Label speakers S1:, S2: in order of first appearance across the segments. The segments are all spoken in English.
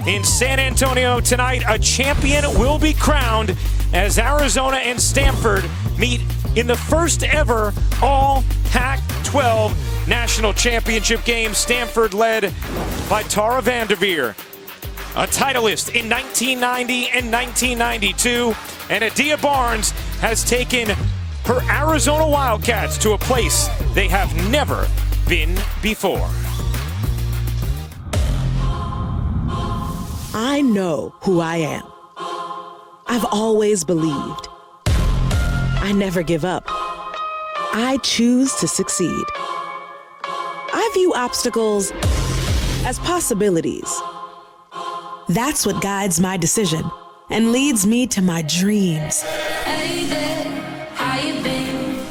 S1: In San Antonio tonight, a champion will be crowned as Arizona and Stanford meet in the first ever all Pac-12 national championship game. Stanford led by Tara Vanderveer, a titleist in 1990 and 1992, and Adia Barnes has taken her Arizona Wildcats to a place they have never been before.
S2: I know who I am. I've always believed. I never give up. I choose to succeed. I view obstacles as possibilities. That's what guides my decision and leads me to my dreams.
S3: Hey there, how you been?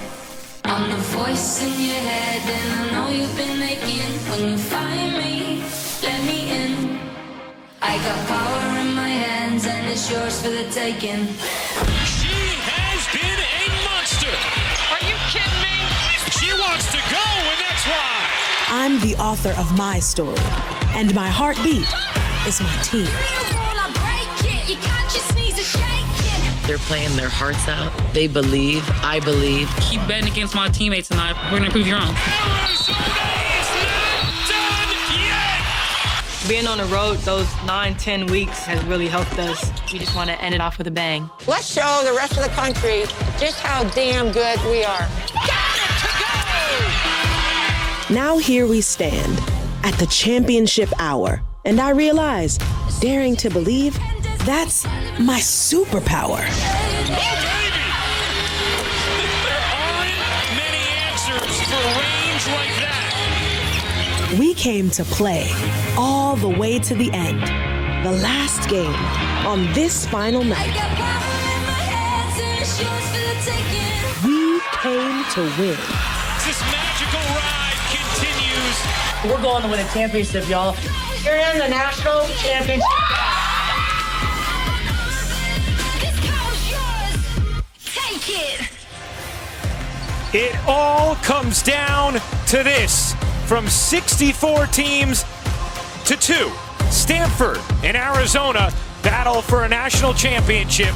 S3: I'm the voice in your head and I know you've been aching. When you find me, let me in. I got power in my hands and it's yours for the taking.
S1: She has been a monster.
S4: Are you kidding me?
S1: She wants to go, and that's why.
S2: I'm the author of my story, and my heartbeat is my team.
S5: They're playing their hearts out. They believe. I believe.
S4: Keep betting against my teammates tonight. We're going to prove you wrong.
S1: Arizona is not done yet.
S6: Being on the road those 9-10 weeks has really helped us. We just want to end it off with a bang.
S7: Let's show the rest of the country just how damn good we are.
S2: Now here we stand at the championship hour, and I realize daring to believe, that's my superpower.
S1: There aren't many answers for range like that.
S2: We came to play all the way to the end. The last game on this final night. We came to win.
S1: This magical ride continues.
S6: We're going to win a championship, y'all. You're in the national championship.
S1: It all comes down to this. From 64 teams to 2. Stanford and Arizona battle for a national championship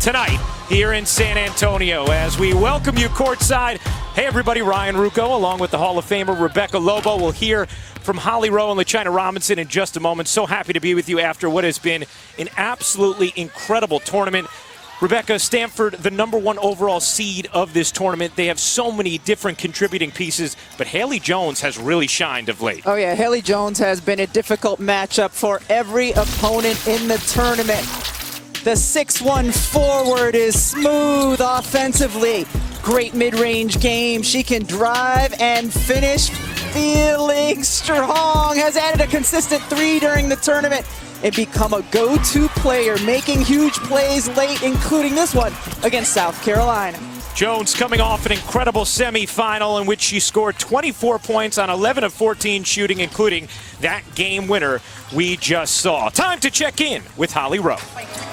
S1: tonight here in San Antonio. As we welcome you courtside. Hey everybody, Ryan Rucco along with the Hall of Famer Rebecca Lobo. We'll hear from Holly Rowe and LaChina Robinson in just a moment. So happy to be with you after what has been an absolutely incredible tournament. Rebecca, Stanford, the #1 overall seed of this tournament. They have so many different contributing pieces, but Haley Jones has really shined of late.
S8: Oh yeah, Haley Jones has been a difficult matchup for every opponent in the tournament. The 6'1" forward is smooth offensively. Great mid-range game. She can drive and finish. Feeling strong. Has added a consistent 3 during the tournament and become a go-to player, making huge plays late, including this one against South Carolina.
S1: Jones coming off an incredible semifinal in which she scored 24 points on 11 of 14 shooting, including that game winner we just saw. Time to check in with Holly Rowe.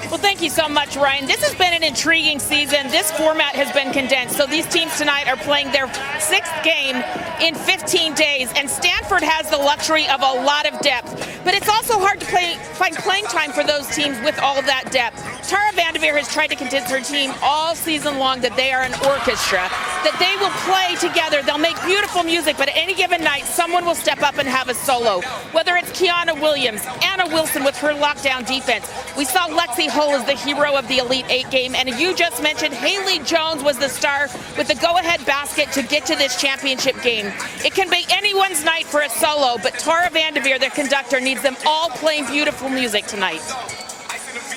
S9: Well, thank you so much, Ryan. This has been an intriguing season. This format has been condensed. So these teams tonight are playing their 6th game in 15 days. And Stanford has the luxury of a lot of depth. But it's also hard to find playing time for those teams with all of that depth. Tara Vanderveer has tried to convince her team all season long that they are an orchestra, that they will play together. They'll make beautiful music, but at any given night, someone will step up and have a solo. Whether it's Kiana Williams, Anna Wilson with her lockdown defense. We saw Lexi Hull as the hero of the Elite 8 game, and you just mentioned Haley Jones was the star with the go-ahead basket to get to this championship game. It can be anyone's night for a solo, but Tara Vanderveer, the conductor, needs them all playing beautiful music tonight.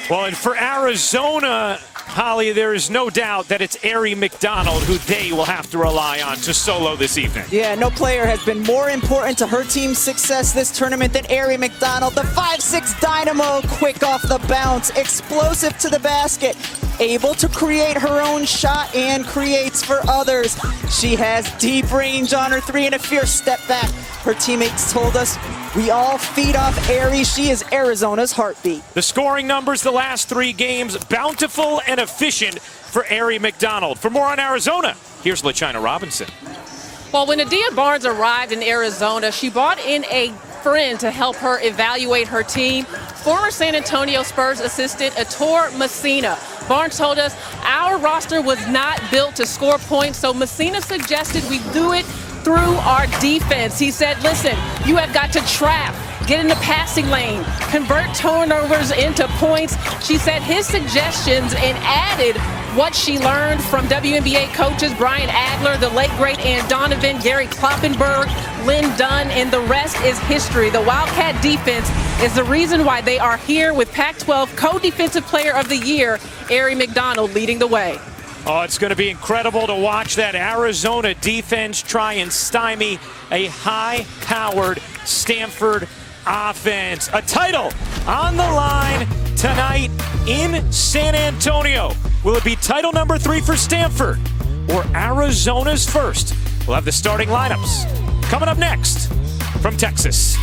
S1: Well, and for Arizona, Holly, there is no doubt that it's Aari McDonald who they will have to rely on to solo this evening.
S8: Yeah, no player has been more important to her team's success this tournament than Aari McDonald. The 5'6" dynamo, quick off the bounce, explosive to the basket, able to create her own shot and creates for others. She has deep range on her 3 and a fierce step back. Her teammates told us, we all feed off Aari. She is Arizona's heartbeat.
S1: The scoring numbers the last 3 games, bountiful and efficient for Aari McDonald. For more on Arizona, here's LaChina Robinson.
S10: Well, when Adia Barnes arrived in Arizona, she brought in a friend to help her evaluate her team. former San Antonio Spurs assistant Ettore Messina. Barnes told us our roster was not built to score points, so Messina suggested we do it through our defense. He said, listen, you have got to trap, get in the passing lane, convert turnovers into points. She said his suggestions and added what she learned from WNBA coaches Brian Adler, the late great Ann Donovan, Gary Kloppenberg, Lynn Dunn, and the rest is history. The Wildcat defense is the reason why they are here, with Pac-12 Co-Defensive Player of the Year, Aari McDonald, leading the way.
S1: Oh, it's going to be incredible to watch that Arizona defense try and stymie a high-powered Stanford offense. A title on the line tonight in San Antonio. Will it be title number 3 for Stanford or Arizona's first? We'll have the starting lineups coming up next from Texas.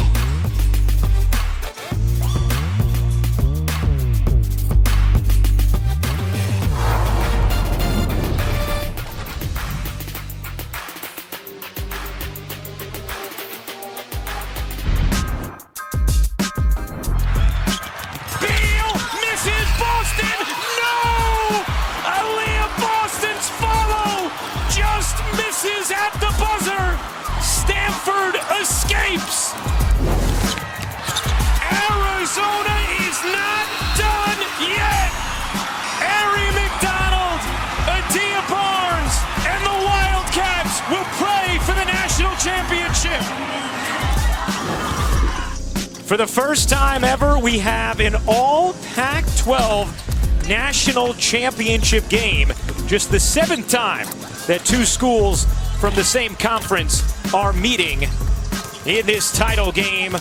S1: Misses at the buzzer. Stanford escapes. Arizona is not done yet. Aari McDonald, Adia Barnes, and the Wildcats will play for the national championship. For the first time ever, we have an all Pac-12 national championship game. Just the 7th time that two schools from the same conference are meeting in this title game.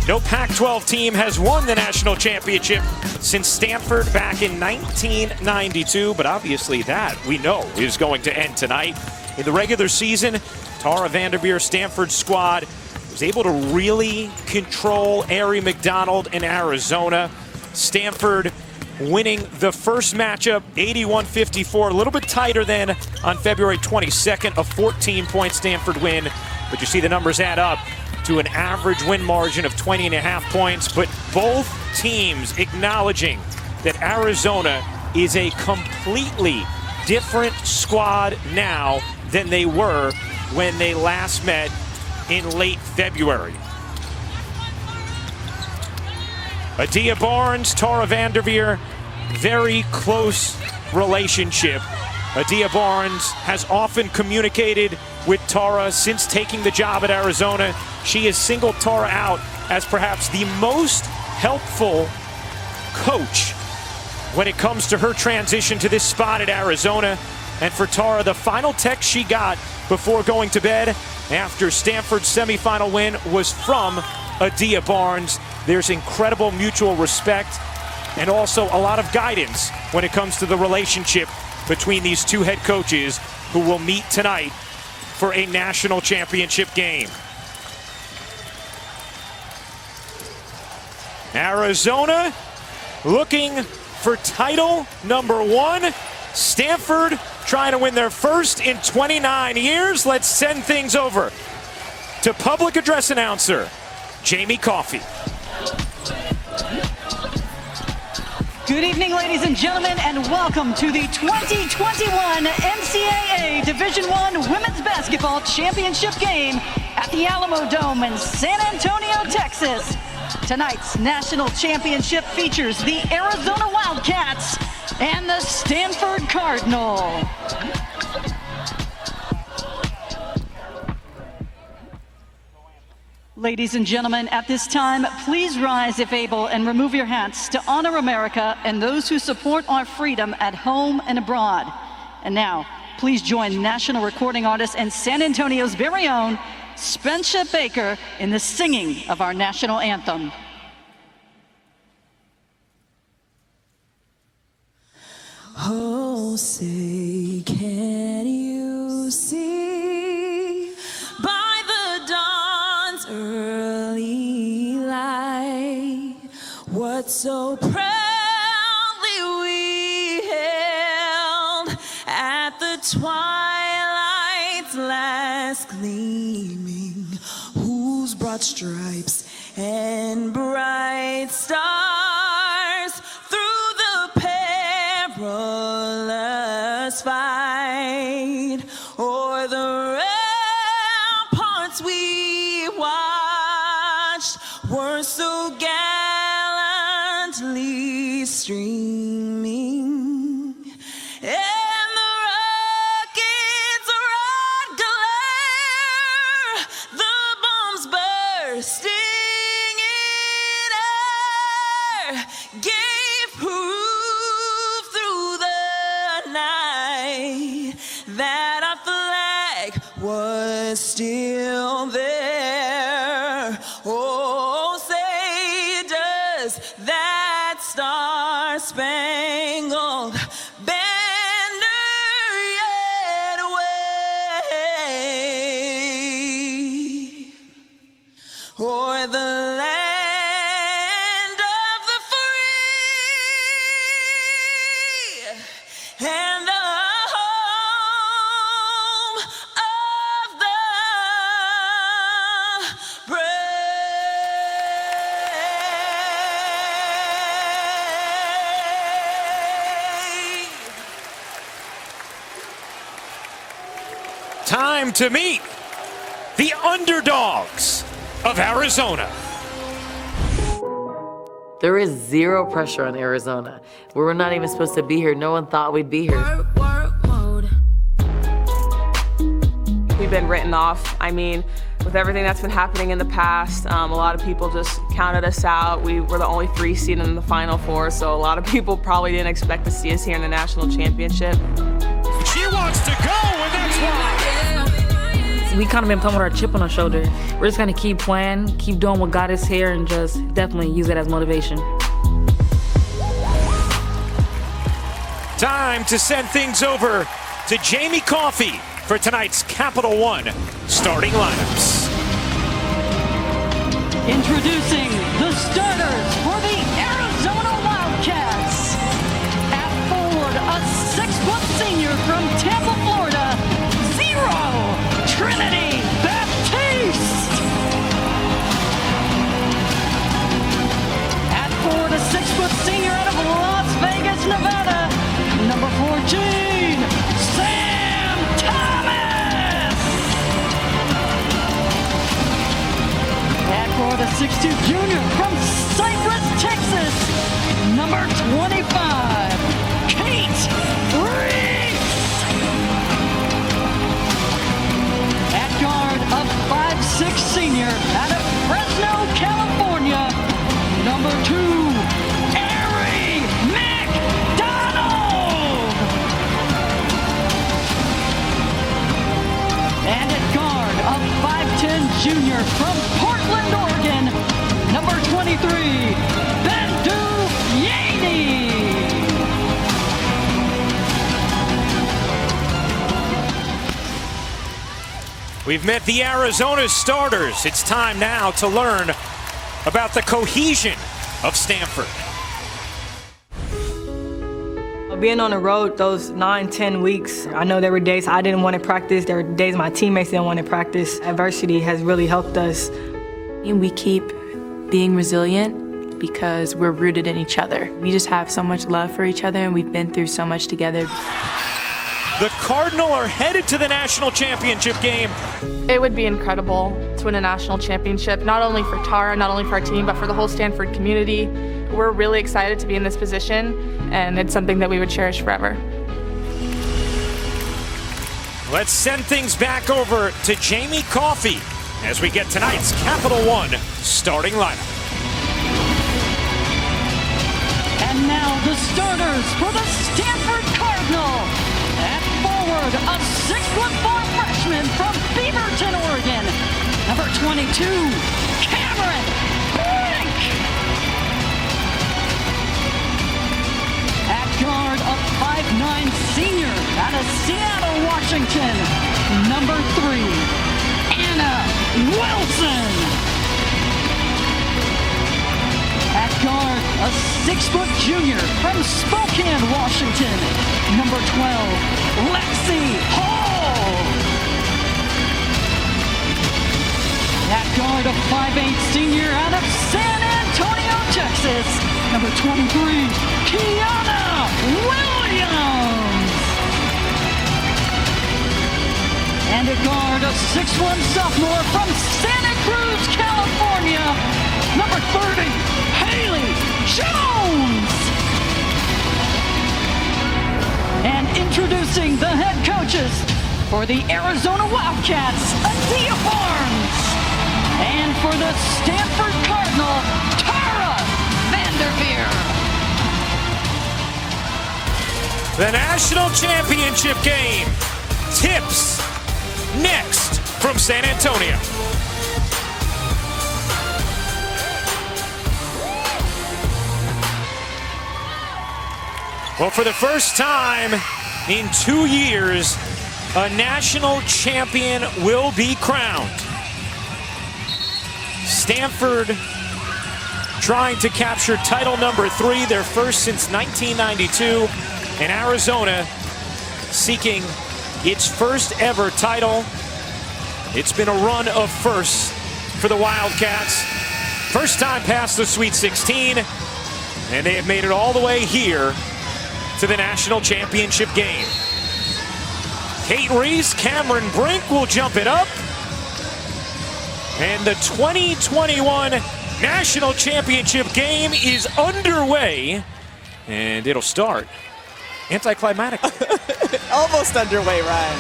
S1: No Pac-12 team has won the national championship since Stanford back in 1992, but obviously that we know is going to end tonight. In the regular season, Tara Vanderveer, Stanford's squad, was able to really control Aari McDonald in Arizona. Stanford winning the first matchup 81-54, a little bit tighter than on February 22nd, a 14-point Stanford win. But you see the numbers add up to an average win margin of 20.5 points. But both teams acknowledging that Arizona is a completely different squad now than they were when they last met in late February. Adia Barnes, Tara Vanderveer, very close relationship. Adia Barnes has often communicated with Tara since taking the job at Arizona. She has singled Tara out as perhaps the most helpful coach when it comes to her transition to this spot at Arizona. And for Tara, the final text she got before going to bed after Stanford's semifinal win was from Adia Barnes. There's incredible mutual respect and also a lot of guidance when it comes to the relationship between these two head coaches who will meet tonight for a national championship game. Arizona looking for title number 1. Stanford trying to win their first in 29 years. Let's send things over to public address announcer Jamie Coffey.
S11: Good evening, ladies and gentlemen, and welcome to the 2021 NCAA Division I Women's Basketball Championship game at the Alamo Dome in San Antonio, Texas. Tonight's national championship features the Arizona Wildcats and the Stanford Cardinal. Ladies and gentlemen, at this time, please rise if able and remove your hats to honor America and those who support our freedom at home and abroad. And now, please join national recording artist and San Antonio's very own Spencer Baker in the singing of our national anthem.
S12: Oh, say, can you see by the dawn's early light what so proudly we held at the twilight's last gleaming, whose broad stripes and bright stars constantly streaming, and the rockets rod glare, the bombs bursting in air gave proof through the night that our flag was still there. Oh, say does that star-spangled banner yet wave o'er the land of the free and the home of the brave.
S1: Time to meet the underdogs of Arizona.
S5: There is zero pressure on Arizona. We were not even supposed to be here. No one thought we'd be here.
S10: We've been written off. I mean, with everything that's been happening in the past, a lot of people just counted us out. We were the only 3 seed in the Final Four, so a lot of people probably didn't expect to see us here in the national championship.
S1: She wants to go, and that's why.
S4: We kind of been playing with our chip on our shoulder. We're just gonna keep playing, keep doing what got us here, and just definitely use it as motivation.
S1: Time to send things over to Jamie Coffey for tonight's Capital One starting lineups.
S11: Introducing the starters for the Arizona Wildcats. At forward, a 6-foot senior from Tampa, Florida, Trinity Baptiste. At forward, a 6-foot senior out of Las Vegas, Nevada, number 14, Sam Thomas. At forward, a 6'2 junior from Cypress, Texas, number 25, Kate Reese. At guard, a 5'6 senior out of Fresno, California, number 2, Ari McDonald. And at guard, a 5'10 junior from Portland, Oregon, number 23, Bendu Yaney.
S1: We've met the Arizona starters. It's time now to learn about the cohesion of Stanford.
S6: Being on the road those 9-10 weeks, I know there were days I didn't want to practice. There were days my teammates didn't want to practice. Adversity has really helped us.
S13: And we keep being resilient because we're rooted in each other. We just have so much love for each other, and we've been through so much together.
S1: The Cardinal are headed to the national championship game.
S14: It would be incredible to win a national championship, not only for Tara, not only for our team, but for the whole Stanford community. We're really excited to be in this position, and it's something that we would cherish forever.
S1: Let's send things back over to Jamie Coffey as we get tonight's Capital One starting lineup.
S11: And now the starters for the Stanford Cardinal. At forward, a 6'4" freshman from Beaverton, Oregon, number 22, Cameron Brink. At guard, a 5'9" senior out of Seattle, Washington, number 3, Anna Wilson. At guard, a 6-foot junior from Spokane, Washington, number 12, Lexi Hall. At guard, a 5'8" senior out of San Antonio, Texas, number 23, Kiana Williams. And at guard, a 6'1" sophomore from Santa Cruz, California, number 30, Haley Jones. coaches, for the Arizona Wildcats, Adia Barnes. And for the Stanford Cardinal, Tara Vanderveer.
S1: The national championship game tips next from San Antonio. Well, for the first time in 2 years, a national champion will be crowned. Stanford trying to capture title number 3, their first since 1992, and Arizona seeking its first ever title. It's been a run of firsts for the Wildcats. First time past the Sweet 16, and they have made it all the way here to the national championship game. Kate Reese, Cameron Brink will jump it up. And the 2021 national championship game is underway. And it'll start anticlimactically.
S8: Almost underway, Ryan.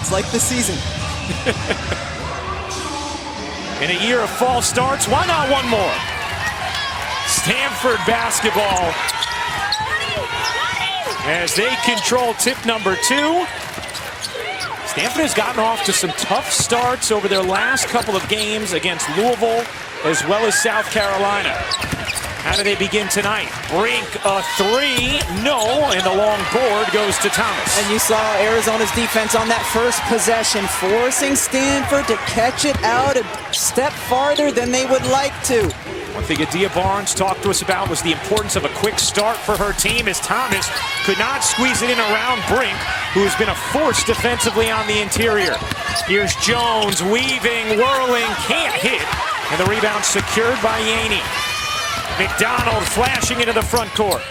S8: It's like the season.
S1: In a year of false starts, why not one more? Stanford basketball as they control tip number 2. Stanford has gotten off to some tough starts over their last couple of games against Louisville as well as South Carolina. How do they begin tonight? Brink a 3, no, and the long board goes to Thomas.
S8: And you saw Arizona's defense on that first possession, forcing Stanford to catch it out a step farther than they would like to.
S1: One thing Adia Barnes talked to us about was the importance of a quick start for her team, as Thomas could not squeeze it in around Brink, who has been a force defensively on the interior. Here's Jones weaving, whirling, can't hit, and the rebound secured by Yaney. McDonald flashing into the front court.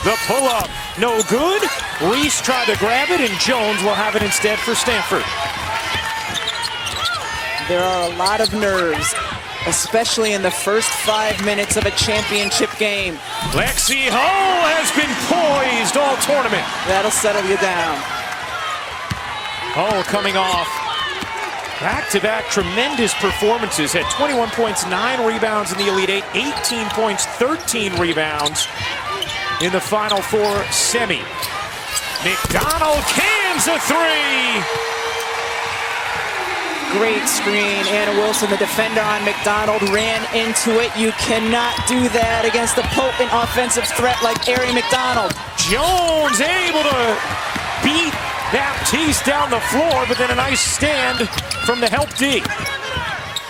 S1: The pull-up, no good. Reese tried to grab it, and Jones will have it instead for Stanford.
S8: There are a lot of nerves, especially in the first 5 minutes of a championship game.
S1: Lexi Hull has been poised all tournament.
S8: That'll settle you down.
S1: Hull coming off back-to-back tremendous performances. Had 21 points, 9 rebounds in the Elite 8, 18 points, 13 rebounds in the Final Four semi. McDonald cans a 3.
S8: Great screen. Anna Wilson, the defender on McDonald, ran into it. You cannot do that against a potent offensive threat like Ari McDonald.
S1: Jones able to beat Baptiste down the floor, but then a nice stand from the help D.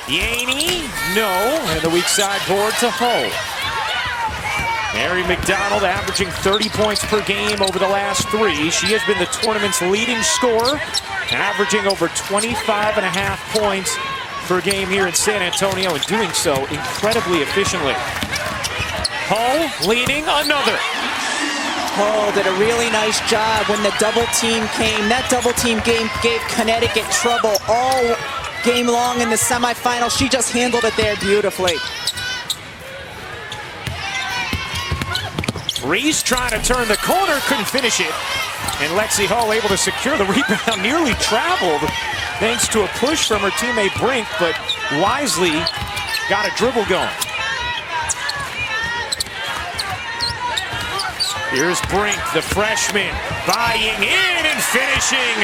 S1: Yaney, no, and the weak side board to Hull. Mary McDonald averaging 30 points per game over the last 3. She has been the tournament's leading scorer, averaging over 25.5 points per game here in San Antonio, and doing so incredibly efficiently. Hull leading, another.
S8: Hull did a really nice job when the double team came. That double team game gave Connecticut trouble all game long in the semifinal. She just handled it there beautifully.
S1: Reese trying to turn the corner, couldn't finish it. And Lexi Hull able to secure the rebound, nearly traveled thanks to a push from her teammate Brink, but wisely got a dribble going. Here's Brink, the freshman, bodying in and finishing.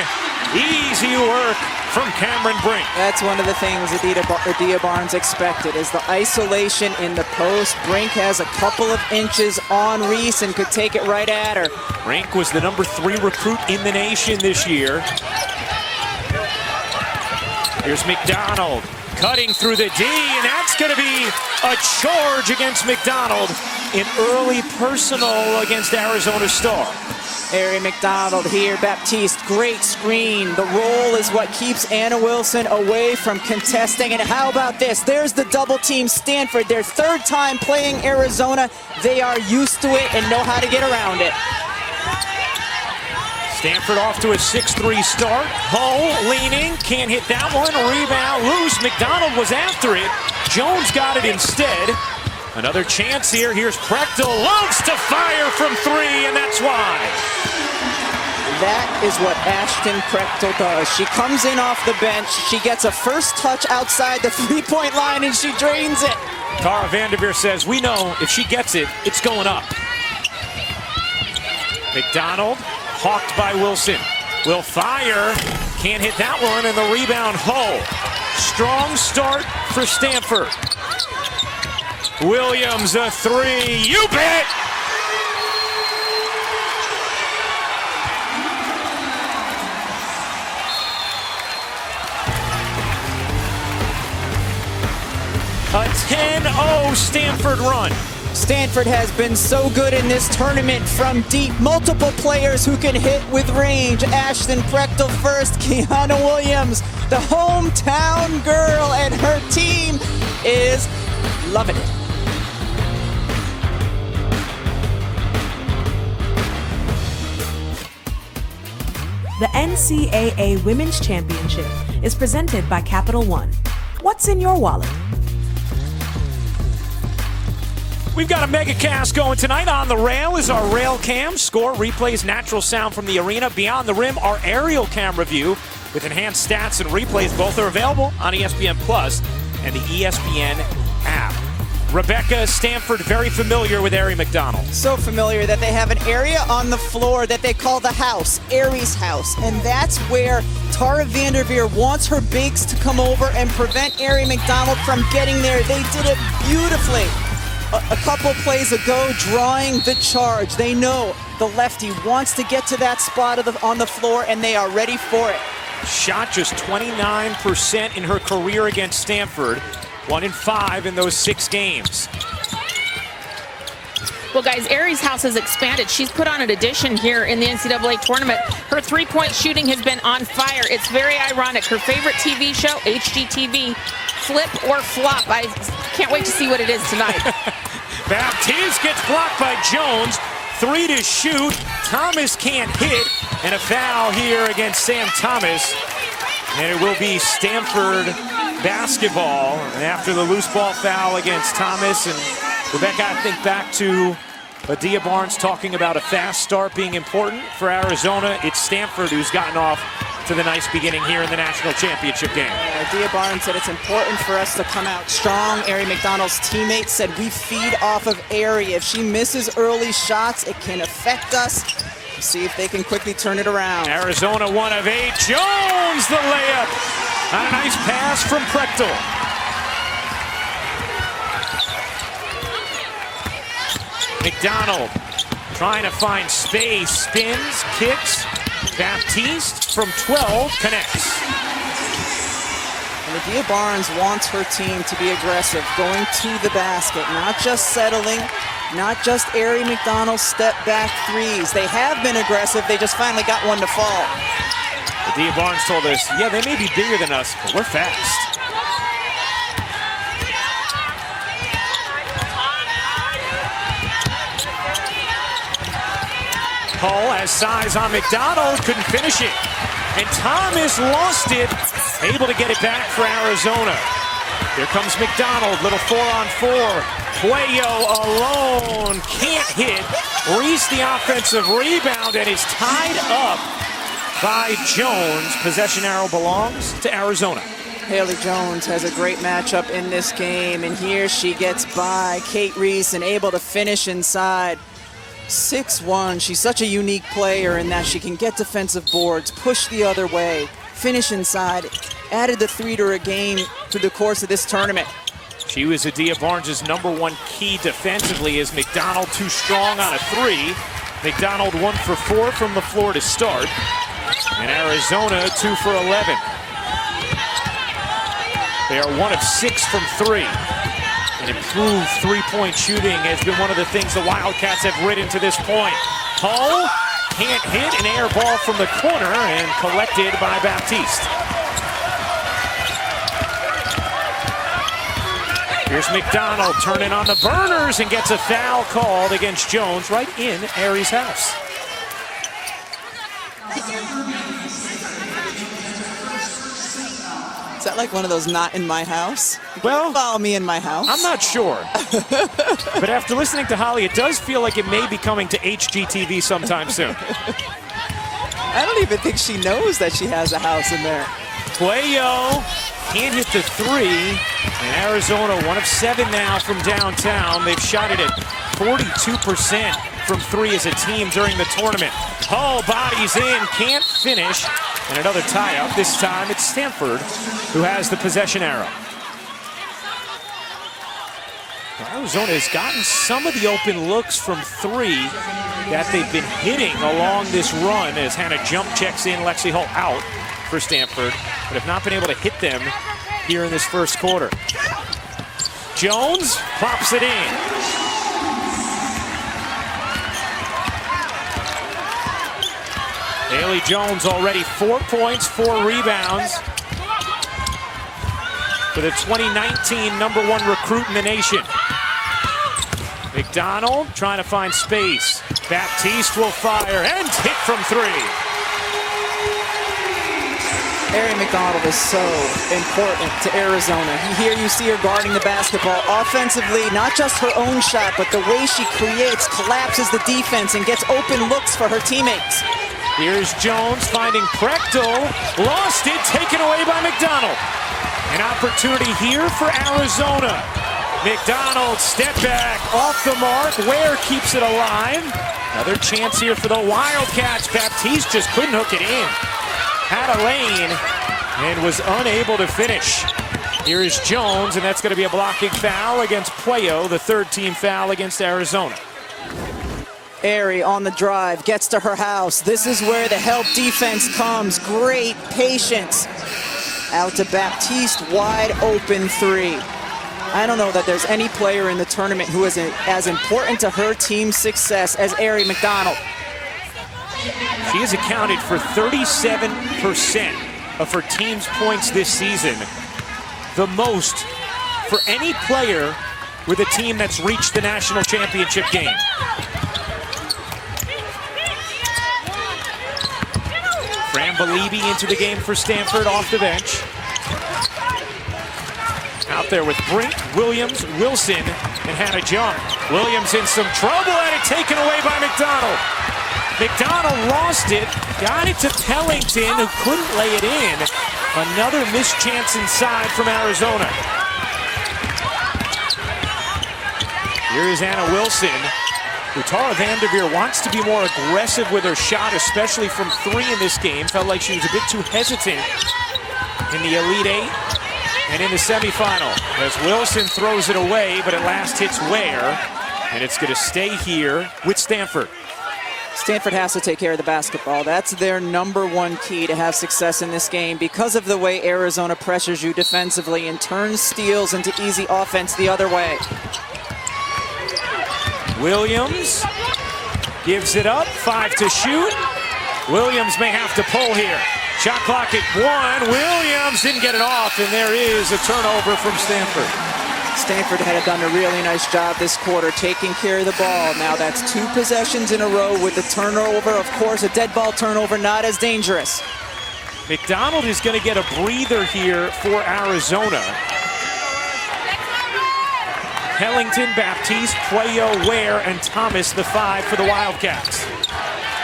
S1: Easy work from Cameron Brink.
S8: That's one of the things Adia Barnes expected, is the isolation in the post. Brink has a couple of inches on Reese and could take it right at her.
S1: Brink was the number 3 recruit in the nation this year. Here's McDonald cutting through the D, and that's going to be a charge against McDonald. An early personal against Arizona star.
S8: Ari McDonald here, Baptiste, great screen. The roll is what keeps Anna Wilson away from contesting. And how about this? There's the double team. Stanford, their 3rd time playing Arizona. They are used to it and know how to get around it.
S1: Stanford off to a 6-3 start. Hull leaning, can't hit that one. Rebound loose. McDonald was after it. Jones got it instead. Another chance here. Here's Prechtel, loves to fire from 3, and that's why.
S8: That is what Ashton Prechtel does. She comes in off the bench, she gets a first touch outside the three-point line, and she drains it.
S1: Tara Vanderveer says, we know if she gets it, it's going up. McDonald, hawked by Wilson. Will fire, can't hit that one, and the rebound, Hull. Strong start for Stanford. Williams, a three, you bet! A 10-0 Stanford run.
S8: Stanford has been so good in this tournament from deep. Multiple players who can hit with range. Ashton Prechtel first, Kiana Williams, the hometown girl, and her team is loving it.
S2: The NCAA Women's Championship is presented by Capital One. What's in your wallet?
S1: We've got a mega cast going tonight. On the Rail is our rail cam. Score replays natural sound from the arena. Beyond the Rim, our aerial camera view with enhanced stats and replays. Both are available on ESPN Plus and the ESPN app. Rebecca, Stanford very familiar with Aerie McDonald.
S8: So familiar that they have an area on the floor that they call the house, Aerie's house. And that's where Tara Vanderveer wants her bigs to come over and prevent Aerie McDonald from getting there. They did it beautifully. A couple plays ago, drawing the charge. They know the lefty wants to get to that spot on the floor, and they are ready for it.
S1: Shot just 29% in her career against Stanford. 1 in 5 in those 6 games.
S9: Well, guys, Aerie's house has expanded. She's put on an addition here in the NCAA tournament. Her three-point shooting has been on fire. It's very ironic. Her favorite TV show, HGTV, Flip or Flop. I can't wait to see what it is tonight.
S1: Baptiste gets blocked by Jones. 3 to shoot. Thomas can't hit. And a foul here against Sam Thomas. And it will be Stanford basketball after the loose ball foul against Thomas. And Rebecca, I think back to Adia Barnes talking about a fast start being important for Arizona. It's Stanford who's gotten off to the nice beginning here in the national championship game.
S8: Adia Barnes said it's important for us to come out strong. Aerie McDonald's teammates said we feed off of Aerie. If she misses early shots, it can affect us. See if they can quickly turn it around.
S1: Arizona 1 of 8. Jones the layup. A nice pass from Prechtel. McDonald trying to find space. Spins, kicks. Baptiste from 12 connects.
S8: And Adia Barnes wants her team to be aggressive, going to the basket, not just settling, not just Aerie McDonald step-back threes. They have been aggressive. They just finally got one to fall.
S1: Adia Barnes told us, yeah, they may be bigger than us, but we're fast. Hull has size on McDonald, couldn't finish it. And Thomas lost it, able to get it back for Arizona. Here comes McDonald, little 4-on-4. Cuello alone, can't hit. Reese the offensive rebound and is tied up by Jones. Possession arrow belongs to Arizona.
S8: Haley Jones has a great matchup in this game, and here she gets by Kate Reese and able to finish inside. 6'1", she's such a unique player in that she can get defensive boards, push the other way, finish inside, added the 3 to her game through the course of this tournament.
S1: She was Adia Barnes' #1 key defensively as McDonald too strong on a 3. McDonald 1 for 4 from the floor to start. And Arizona 2 for 11. They are 1 of 6 from 3. And improved three-point shooting has been one of the things the Wildcats have ridden to this point. Hull can't hit, an air ball from the corner and collected by Baptiste. Here's McDonald turning on the burners and gets a foul called against Jones right in Aerie's house.
S8: Is that like one of those not in my house?
S1: Well,
S8: follow me in my house.
S1: I'm not sure. But after listening to Holly, it does feel like it may be coming to HGTV sometime soon.
S8: I don't even think she knows that she has a house in there.
S1: Cuello can't hit the three. And Arizona, 1 of 7 now from downtown. They've shot it at 42% from three as a team during the tournament. Hull bodies in, can't finish. And another tie-up. This time it's Stanford who has the possession arrow. Arizona has gotten some of the open looks from three that they've been hitting along this run as Hannah jump checks in, Lexi Hull out for Stanford, but have not been able to hit them here in this first quarter. Jones pops it in. Haley Jones already 4 points, 4 rebounds for the 2019 #1 recruit in the nation. McDonald trying to find space. Baptiste will fire and hit from three.
S8: Ari McDonald is so important to Arizona. Here you see her guarding the basketball offensively, not just her own shot, but the way she creates, collapses the defense, and gets open looks for her teammates.
S1: Here's Jones finding Prechtel. Lost it, taken away by McDonald. An opportunity here for Arizona. McDonald, step back, off the mark. Ware keeps it alive. Another chance here for the Wildcats. Baptiste just couldn't hook it in. Had a lane and was unable to finish. Here is Jones, and that's going to be a blocking foul against Puello, the 3rd team foul against Arizona.
S8: Ari on the drive, gets to her house. This is where the help defense comes. Great patience. Out to Baptiste, wide open three. I don't know that there's any player in the tournament who is as important to her team's success as Ari McDonald.
S1: She has accounted for 37% of her team's points this season, the most for any player with a team that's reached the national championship game. Fran Belibi into the game for Stanford off the bench. Out there with Brink, Williams, Wilson, and Hannah Jump. Williams in some trouble, and it taken away by McDonald. McDonald lost it, got it to Pellington, who couldn't lay it in. Another missed chance inside from Arizona. Here is Anna Wilson, who Tara Vanderveer wants to be more aggressive with her shot, especially from three in this game. Felt like she was a bit too hesitant in the Elite Eight and in the semifinal. As Wilson throws it away, but at last hits Ware, and it's going to stay here with Stanford.
S8: Stanford has to take care of the basketball. That's their #1 key to have success in this game because of the way Arizona pressures you defensively and turns steals into easy offense the other way.
S1: Williams gives it up, 5 to shoot. Williams may have to pull here. Shot clock at 1. Williams didn't get it off, and there is a turnover from Stanford.
S8: Stanford had done a really nice job this quarter taking care of the ball. Now that's 2 possessions in a row with the turnover. Of course, a dead ball turnover, not as dangerous.
S1: McDonald is going to get a breather here for Arizona. Pellington, Baptiste, Puello, Ware, and Thomas, the 5 for the Wildcats.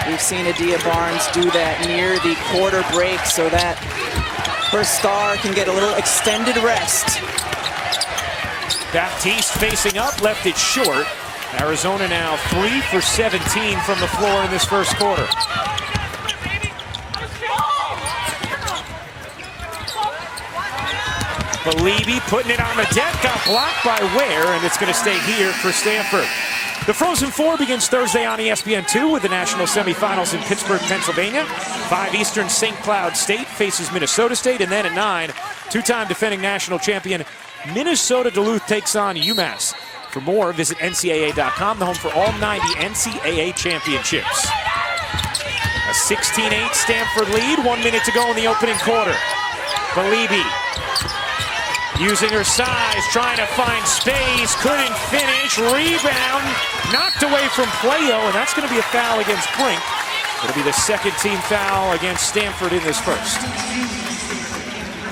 S8: We've seen Adia Barnes do that near the quarter break so that her star can get a little extended rest.
S1: Baptiste facing up, left it short. Arizona now 3 for 17 from the floor in this first quarter. Belibi putting it on the deck, got blocked by Ware, and it's going to stay here for Stanford. The Frozen Four begins Thursday on ESPN2 with the national semifinals in Pittsburgh, Pennsylvania. 5 Eastern, St. Cloud State faces Minnesota State, and then at 9, two-time defending national champion Minnesota Duluth takes on UMass. For more, visit NCAA.com, the home for all 90 NCAA championships. A 16-8 Stanford lead, 1 minute to go in the opening quarter. Belibi using her size, trying to find space, couldn't finish, rebound, knocked away from Puello, and that's going to be a foul against Brink. It'll be the 2nd team foul against Stanford in this first.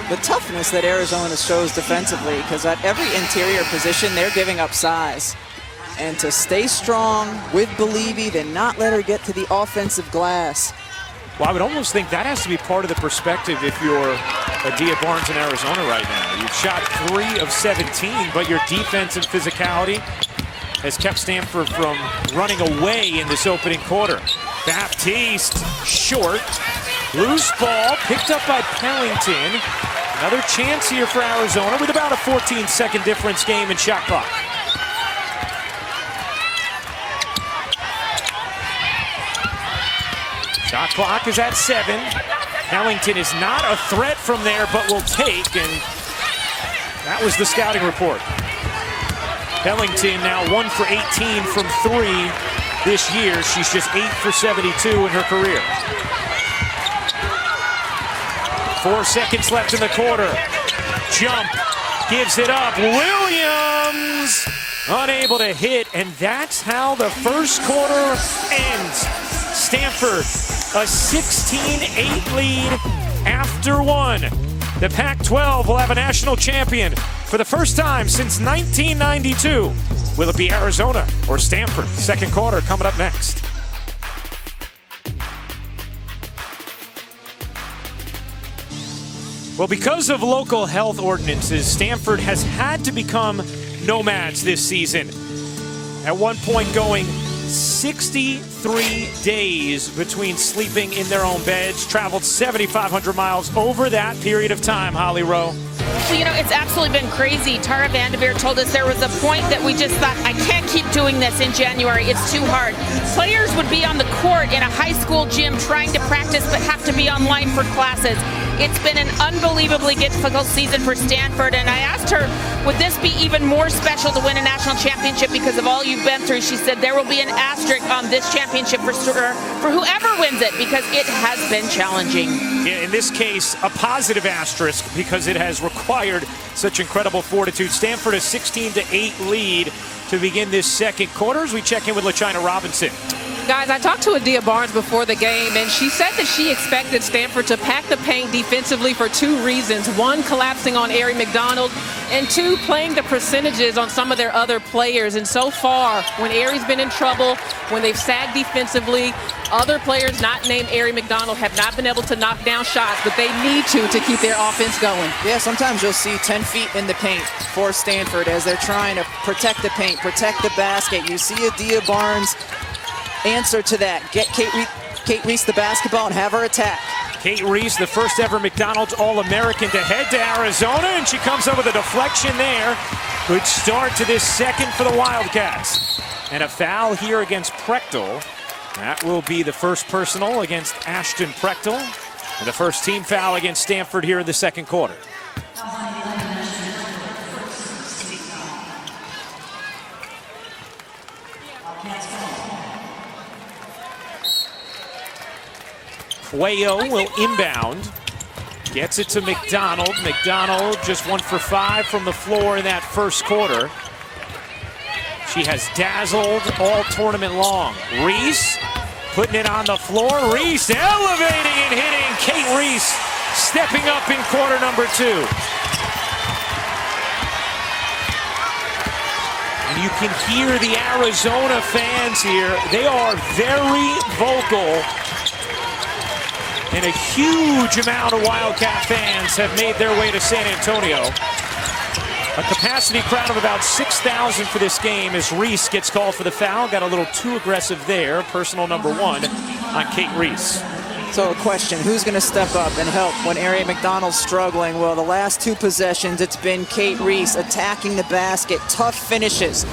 S8: The toughness that Arizona shows defensively, because at every interior position, they're giving up size. And to stay strong with Belibi, then not let her get to the offensive glass.
S1: Well, I would almost think that has to be part of the perspective if you're Adia Barnes in Arizona right now. You've shot 3 of 17, but your defense and physicality has kept Stanford from running away in this opening quarter. Baptiste, short. Loose ball, picked up by Pellington. Another chance here for Arizona with about a 14-second difference game in shot clock. Shot clock is at 7. Pellington is not a threat from there, but will take, and that was the scouting report. Pellington now 1 for 18 from 3 this year. She's just 8 for 72 in her career. 4 seconds left in the quarter. Jump, gives it up. Williams unable to hit, and that's how the first quarter ends. Stanford, a 16-8 lead after 1. The Pac-12 will have a national champion for the first time since 1992. Will it be Arizona or Stanford? Second quarter coming up next. Well, because of local health ordinances, Stanford has had to become nomads this season. At one point going 63 days between sleeping in their own beds, traveled 7,500 miles over that period of time, Holly Rowe.
S9: Well, you know, it's absolutely been crazy. Tara Vanderveer told us there was a point that we just thought, I can't keep doing this in January. It's too hard. Players would be on the court in a high school gym trying to practice but have to be online for classes. It's been an unbelievably difficult season for Stanford, and I asked her, would this be even more special to win a national championship because of all you've been through? She said there will be an asterisk on this championship for whoever wins it because it has been challenging.
S1: Yeah, in this case, a positive asterisk because it has required such incredible fortitude. Stanford a 16-8 lead to begin this second quarter as we check in with LaChina Robinson.
S10: Guys, I talked to Adia Barnes before the game, and she said that she expected Stanford to pack the paint defensively for 2 reasons. 1, collapsing on Aari McDonald, and 2, playing the percentages on some of their other players. And so far, when Aari's been in trouble, when they've sagged defensively, other players not named Aari McDonald have not been able to knock down shots, but they need to keep their offense going.
S8: Yeah, sometimes you'll see 10 feet in the paint for Stanford as they're trying to protect the paint, protect the basket. You see Adia Barnes answer to that. Get Kate Reese the basketball and have her attack.
S1: Kate Reese, the first ever McDonald's All-American to head to Arizona, and she comes up with a deflection there. Good start to this second for the Wildcats. And a foul here against Prechtel. That will be the first personal against Ashton Prechtel. And the first team foul against Stanford here in the second quarter. Cuello will inbound. Gets it to McDonald. McDonald just 1 for 5 from the floor in that first quarter. She has dazzled all tournament long. Reese putting it on the floor. Reese elevating and hitting. Kate Reese stepping up in quarter number 2. And you can hear the Arizona fans here. They are very vocal. And a huge amount of Wildcat fans have made their way to San Antonio. A capacity crowd of about 6,000 for this game as Reese gets called for the foul. Got a little too aggressive there. Personal number 1 on Kate Reese.
S8: So a question, who's going to step up and help when Aari McDonald's struggling? Well, the last 2 possessions, it's been Kate Reese attacking the basket. Tough finishes.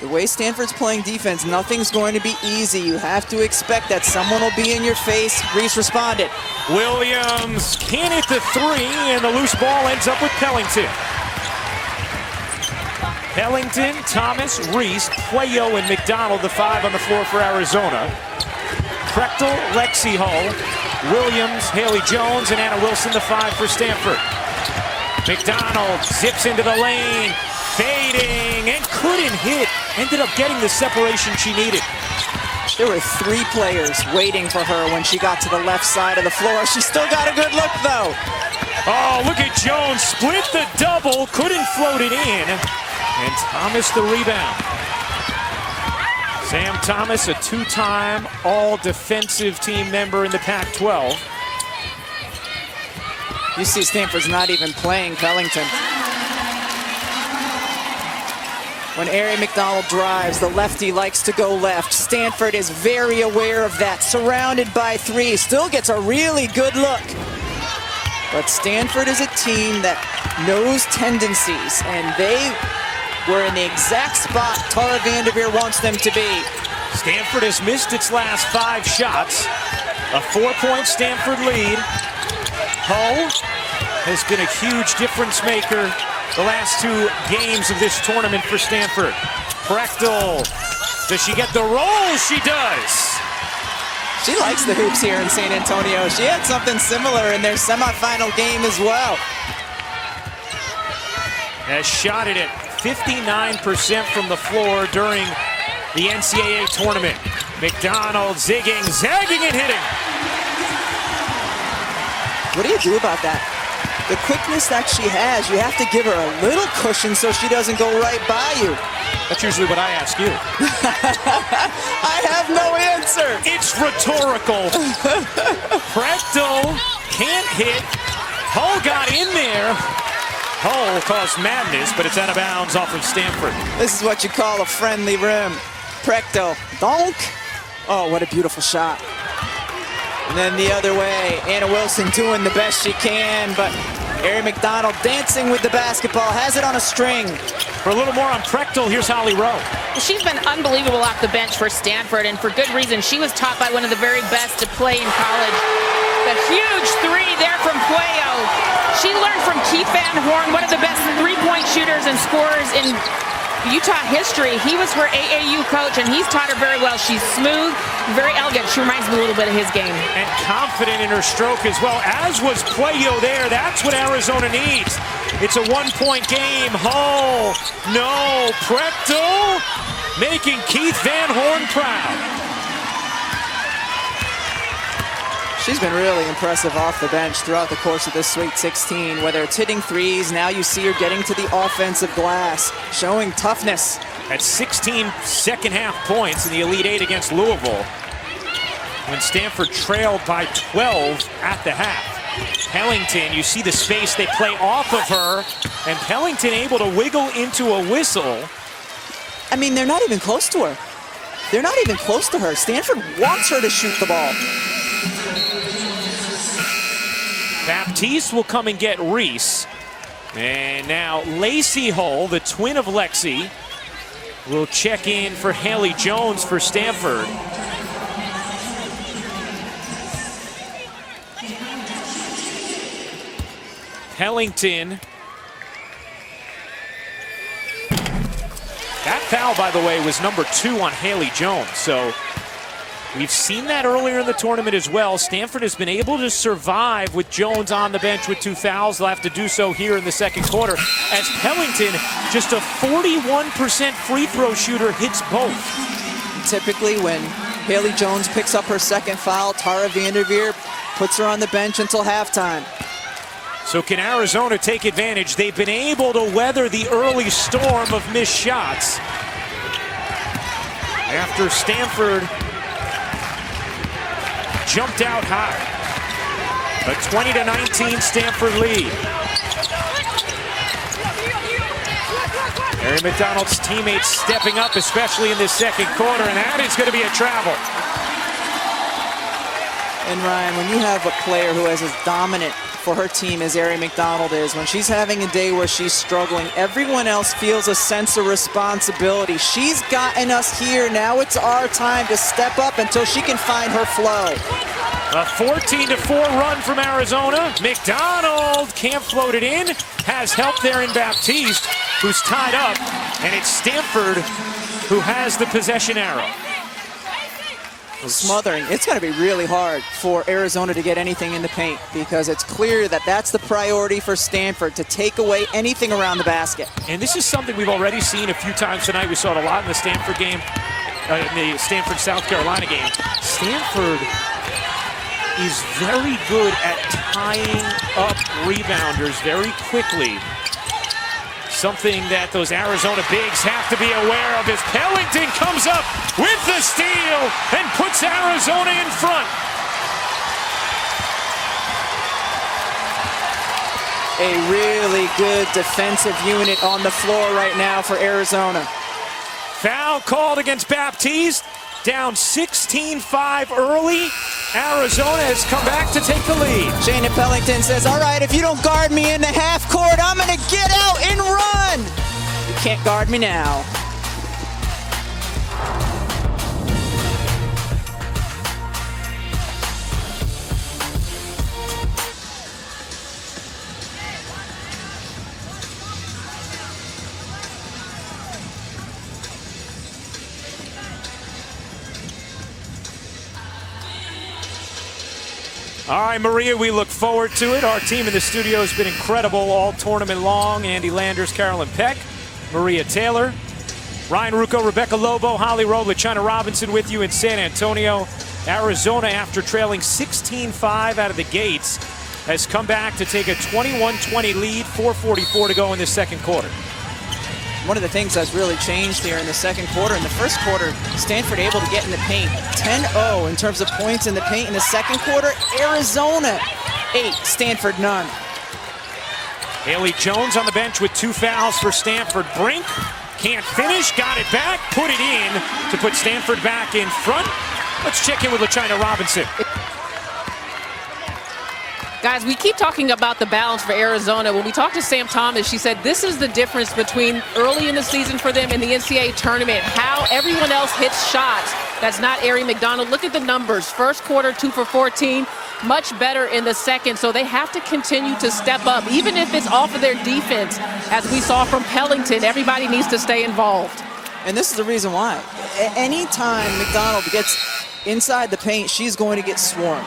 S8: The way Stanford's playing defense, nothing's going to be easy. You have to expect that someone will be in your face. Reese responded.
S1: Williams can't hit the 3, and the loose ball ends up with Pellington. Pellington, Thomas, Reese, Cuello, and McDonald, the 5 on the floor for Arizona. Prechtel, Lexi Hull, Williams, Haley Jones, and Anna Wilson, the 5 for Stanford. McDonald zips into the lane, fading, and couldn't hit. Ended up getting the separation she needed.
S8: There were 3 players waiting for her when she got to the left side of the floor. She still got a good look, though.
S1: Oh, look at Jones. Split the double. Couldn't float it in. And Thomas the rebound. Sam Thomas, a two-time all-defensive team member in the Pac-12.
S8: You see Stanford's not even playing Pellington. When Aari McDonald drives, the lefty likes to go left. Stanford is very aware of that. Surrounded by three, still gets a really good look. But Stanford is a team that knows tendencies, and they were in the exact spot Tara Vanderveer wants them to be.
S1: Stanford has missed its last 5 shots. A 4-point Stanford lead. Hull has been a huge difference maker the last 2 games of this tournament for Stanford. Prechtel, does she get the roll? She does.
S8: She likes the hoops here in San Antonio. She had something similar in their semifinal game as well.
S1: Has shot it at 59% from the floor during the NCAA tournament. McDonald zigging, zagging, and hitting.
S8: What do you do about that? The quickness that she has, you have to give her a little cushion so she doesn't go right by you.
S1: That's usually what I ask you.
S8: I have no answer.
S1: It's rhetorical. Prechtel can't hit. Hull got in there. Hull caused madness, but it's out of bounds off of Stanford.
S8: This is what you call a friendly rim. Prechtel, donk. Oh, what a beautiful shot. And then the other way, Anna Wilson doing the best she can, but Aari McDonald dancing with the basketball, has it on a string.
S1: For a little more on Prechtel, here's Holly Rowe.
S9: She's been unbelievable off the bench for Stanford, and for good reason. She was taught by one of the very best to play in college. The huge 3 there from Puello. She learned from Keith Van Horn, one of the best three-point shooters and scorers in Utah history. He was her AAU coach, and he's taught her very well. She's smooth, very elegant. She reminds me a little bit of his game.
S1: And confident in her stroke as well, as was Puello there. That's what Arizona needs. It's a 1-point game. Hull, no. Prechtel making Keith Van Horn proud.
S8: She's been really impressive off the bench throughout the course of this Sweet 16. Whether it's hitting threes, now you see her getting to the offensive glass, showing toughness.
S1: At 16 second-half points in the Elite Eight against Louisville, when Stanford trailed by 12 at the half. Pellington, you see the space they play off of her, and Pellington able to wiggle into a whistle.
S8: I mean, they're not even close to her. They're not even close to her. Stanford wants her to shoot the ball.
S1: Baptiste will come and get Reese. And now Lacey Hull, the twin of Lexi, will check in for Haley Jones for Stanford. Pellington. That foul, by the way, was number 2 on Haley Jones. So we've seen that earlier in the tournament as well. Stanford has been able to survive with Jones on the bench with 2 fouls. They'll have to do so here in the second quarter, as Pellington, just a 41% free throw shooter, hits both.
S8: Typically when Haley Jones picks up her second foul, Tara Vanderveer puts her on the bench until halftime.
S1: So can Arizona take advantage? They've been able to weather the early storm of missed shots after Stanford jumped out high. A 20-19 Stanford lead. Aari McDonald's teammates stepping up, especially in this second quarter, and that is going to be a travel.
S8: And Ryan, when you have a player who is as dominant for her team as Aari McDonald is, when she's having a day where she's struggling, everyone else feels a sense of responsibility. She's gotten us here. Now it's our time to step up until she can find her flow.
S1: A 14-4 run from Arizona. McDonald can't float it in. Has help there in Baptiste, who's tied up. And it's Stanford who has the possession arrow.
S8: Smothering. It's going to be really hard for Arizona to get anything in the paint, because it's clear that that's the priority for Stanford, to take away anything around the basket.
S1: And this is something we've already seen a few times tonight. We saw it a lot in the Stanford game, in the Stanford-South Carolina game. Stanford is very good at tying up rebounders very quickly. something that those Arizona bigs have to be aware of as Pellington comes up with the steal and puts Arizona in front.
S8: A really good defensive unit on the floor right now for Arizona.
S1: Foul called against Baptiste. Down 16-5 early. Arizona has come back to take the lead.
S8: Shayna Pellington says, all right, if you don't guard me in the half court, I'm going to get out and run. You can't guard me now.
S1: All right, Maria, we look forward to it. Our team in the studio has been incredible all tournament long. Andy Landers, Carolyn Peck, Maria Taylor, Ryan Rucco, Rebecca Lobo, Holly Rowe, LaChina Robinson with you in San Antonio. Arizona, after trailing 16-5 out of the gates, has come back to take a 21-20 lead, 4:44 to go in the second quarter.
S8: One of the things that's really changed here in the second quarter. In the first quarter, Stanford able to get in the paint. 10-0 in terms of points in the paint. In the second quarter, Arizona 8, Stanford none.
S1: Haley Jones on the bench with 2 fouls for Stanford. Brink can't finish, got it back, put it in to put Stanford back in front. Let's check in with LaChina Robinson.
S10: Guys, we keep talking about the balance for Arizona. When we talked to Sam Thomas, she said this is the difference between early in the season for them in the NCAA tournament, how everyone else hits shots. That's not Ari McDonald. Look at the numbers. First quarter, 2 for 14. Much better in the second, so they have to continue to step up, even if it's off of their defense. As we saw from Pellington, everybody needs to stay involved.
S8: And this is the reason why. Anytime McDonald gets inside the paint, she's going to get swarmed.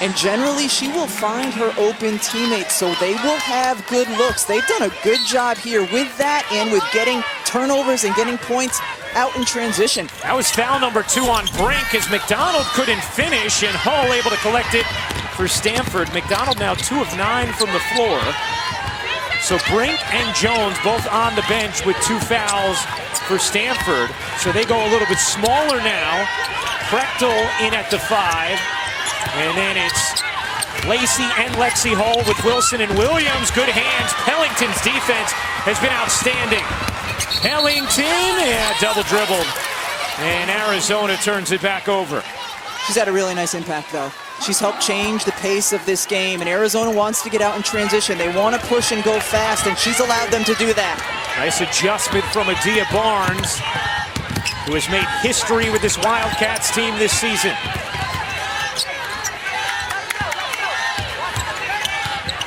S8: And generally, she will find her open teammates, so they will have good looks. They've done a good job here with that and with getting turnovers and getting points out in transition.
S1: That was foul number 2 on Brink as McDonald couldn't finish, and Hull able to collect it for Stanford. McDonald now 2 of 9 from the floor. So Brink and Jones both on the bench with 2 fouls for Stanford. So they go a little bit smaller now. Prechtel in at the 5. And then it's Lacey and Lexi Hull with Wilson and Williams. Good hands. Pellington's defense has been outstanding. Pellington, double dribbled. And Arizona turns it back over.
S8: She's had a really nice impact, though. She's helped change the pace of this game, and Arizona wants to get out in transition. They want to push and go fast, and she's allowed them to do that.
S1: Nice adjustment from Adia Barnes, who has made history with this Wildcats team this season.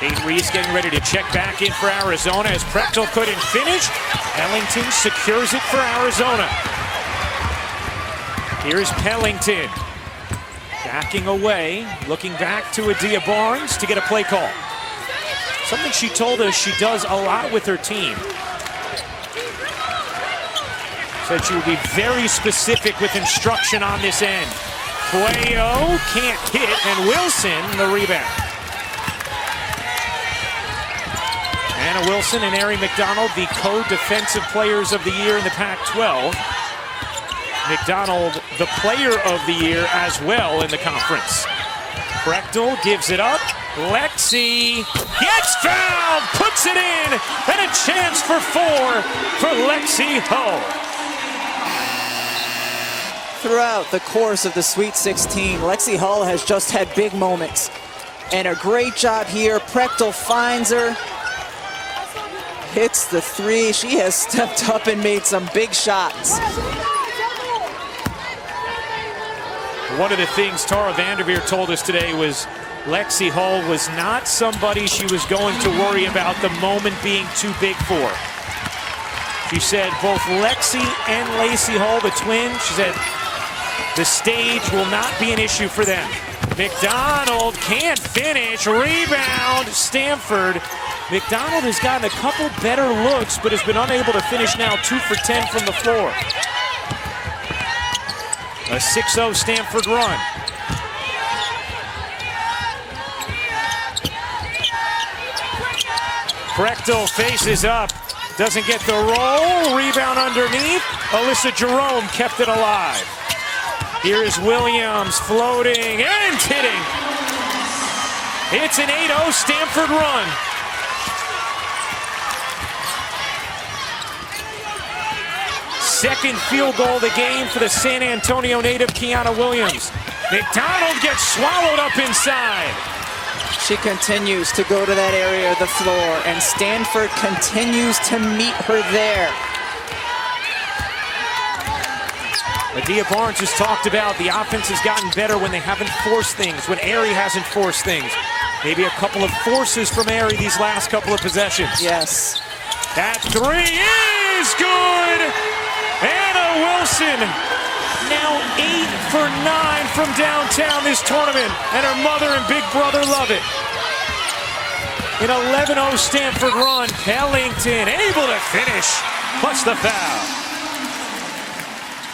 S1: Kate Reese getting ready to check back in for Arizona as Prechtel couldn't finish. Pellington secures it for Arizona. Here's Pellington. Backing away, looking back to Adia Barnes to get a play call. Something she told us she does a lot with her team. Said she would be very specific with instruction on this end. Cuello can't hit, and Wilson the rebound. Anna Wilson and Ari McDonald, the co-defensive players of the year in the Pac-12. McDonald, the player of the year as well in the conference. Prechtel gives it up. Lexi gets fouled, puts it in, and a chance for 4 for Lexi Hull.
S8: Throughout the course of the Sweet 16, Lexi Hull has just had big moments. And a great job here. Prechtel finds her. Hits the 3. She has stepped up and made some big shots.
S1: One of the things Tara Vanderveer told us today was Lexi Hull was not somebody she was going to worry about the moment being too big for. She said both Lexi and Lacey Hull, the twins, she said the stage will not be an issue for them. McDonald can't finish. Rebound, Stanford. McDonald has gotten a couple better looks, but has been unable to finish now. 2 for 10 from the floor. A 6-0 Stanford run. Prechtel faces up. Doesn't get the roll. Rebound underneath. Alyssa Jerome kept it alive. Here is Williams floating and hitting. It's an 8-0 Stanford run. Second field goal of the game for the San Antonio native, Kiana Williams. McDonald gets swallowed up inside.
S8: She continues to go to that area of the floor, and Stanford continues to meet her there.
S1: Medea Barnes has talked about the offense has gotten better when they haven't forced things, when Aerie hasn't forced things. Maybe a couple of forces from Aerie these last couple of possessions.
S8: Yes.
S1: That three is good! Anna Wilson, now 8 for 9 from downtown this tournament, and her mother and big brother love it. An 11-0 Stanford run. Pellington able to finish, plus the foul.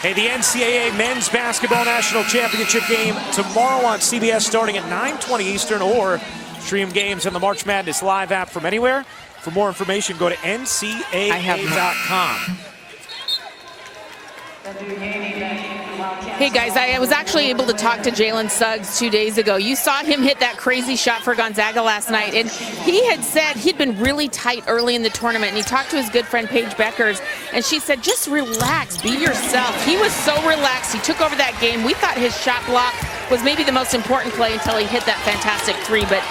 S1: Hey, the NCAA Men's Basketball National Championship game tomorrow on CBS starting at 9:20 Eastern, or stream games on the March Madness Live app from anywhere. For more information, go to ncaa.com.
S9: Hey guys, I was actually able to talk to Jalen Suggs 2 days ago. You saw him hit that crazy shot for Gonzaga last night, and he had said he'd been really tight early in the tournament, and he talked to his good friend Paige Beckers, and she said, just relax, be yourself. He was so relaxed. He took over that game. We thought his shot block was maybe the most important play until he hit that fantastic three, but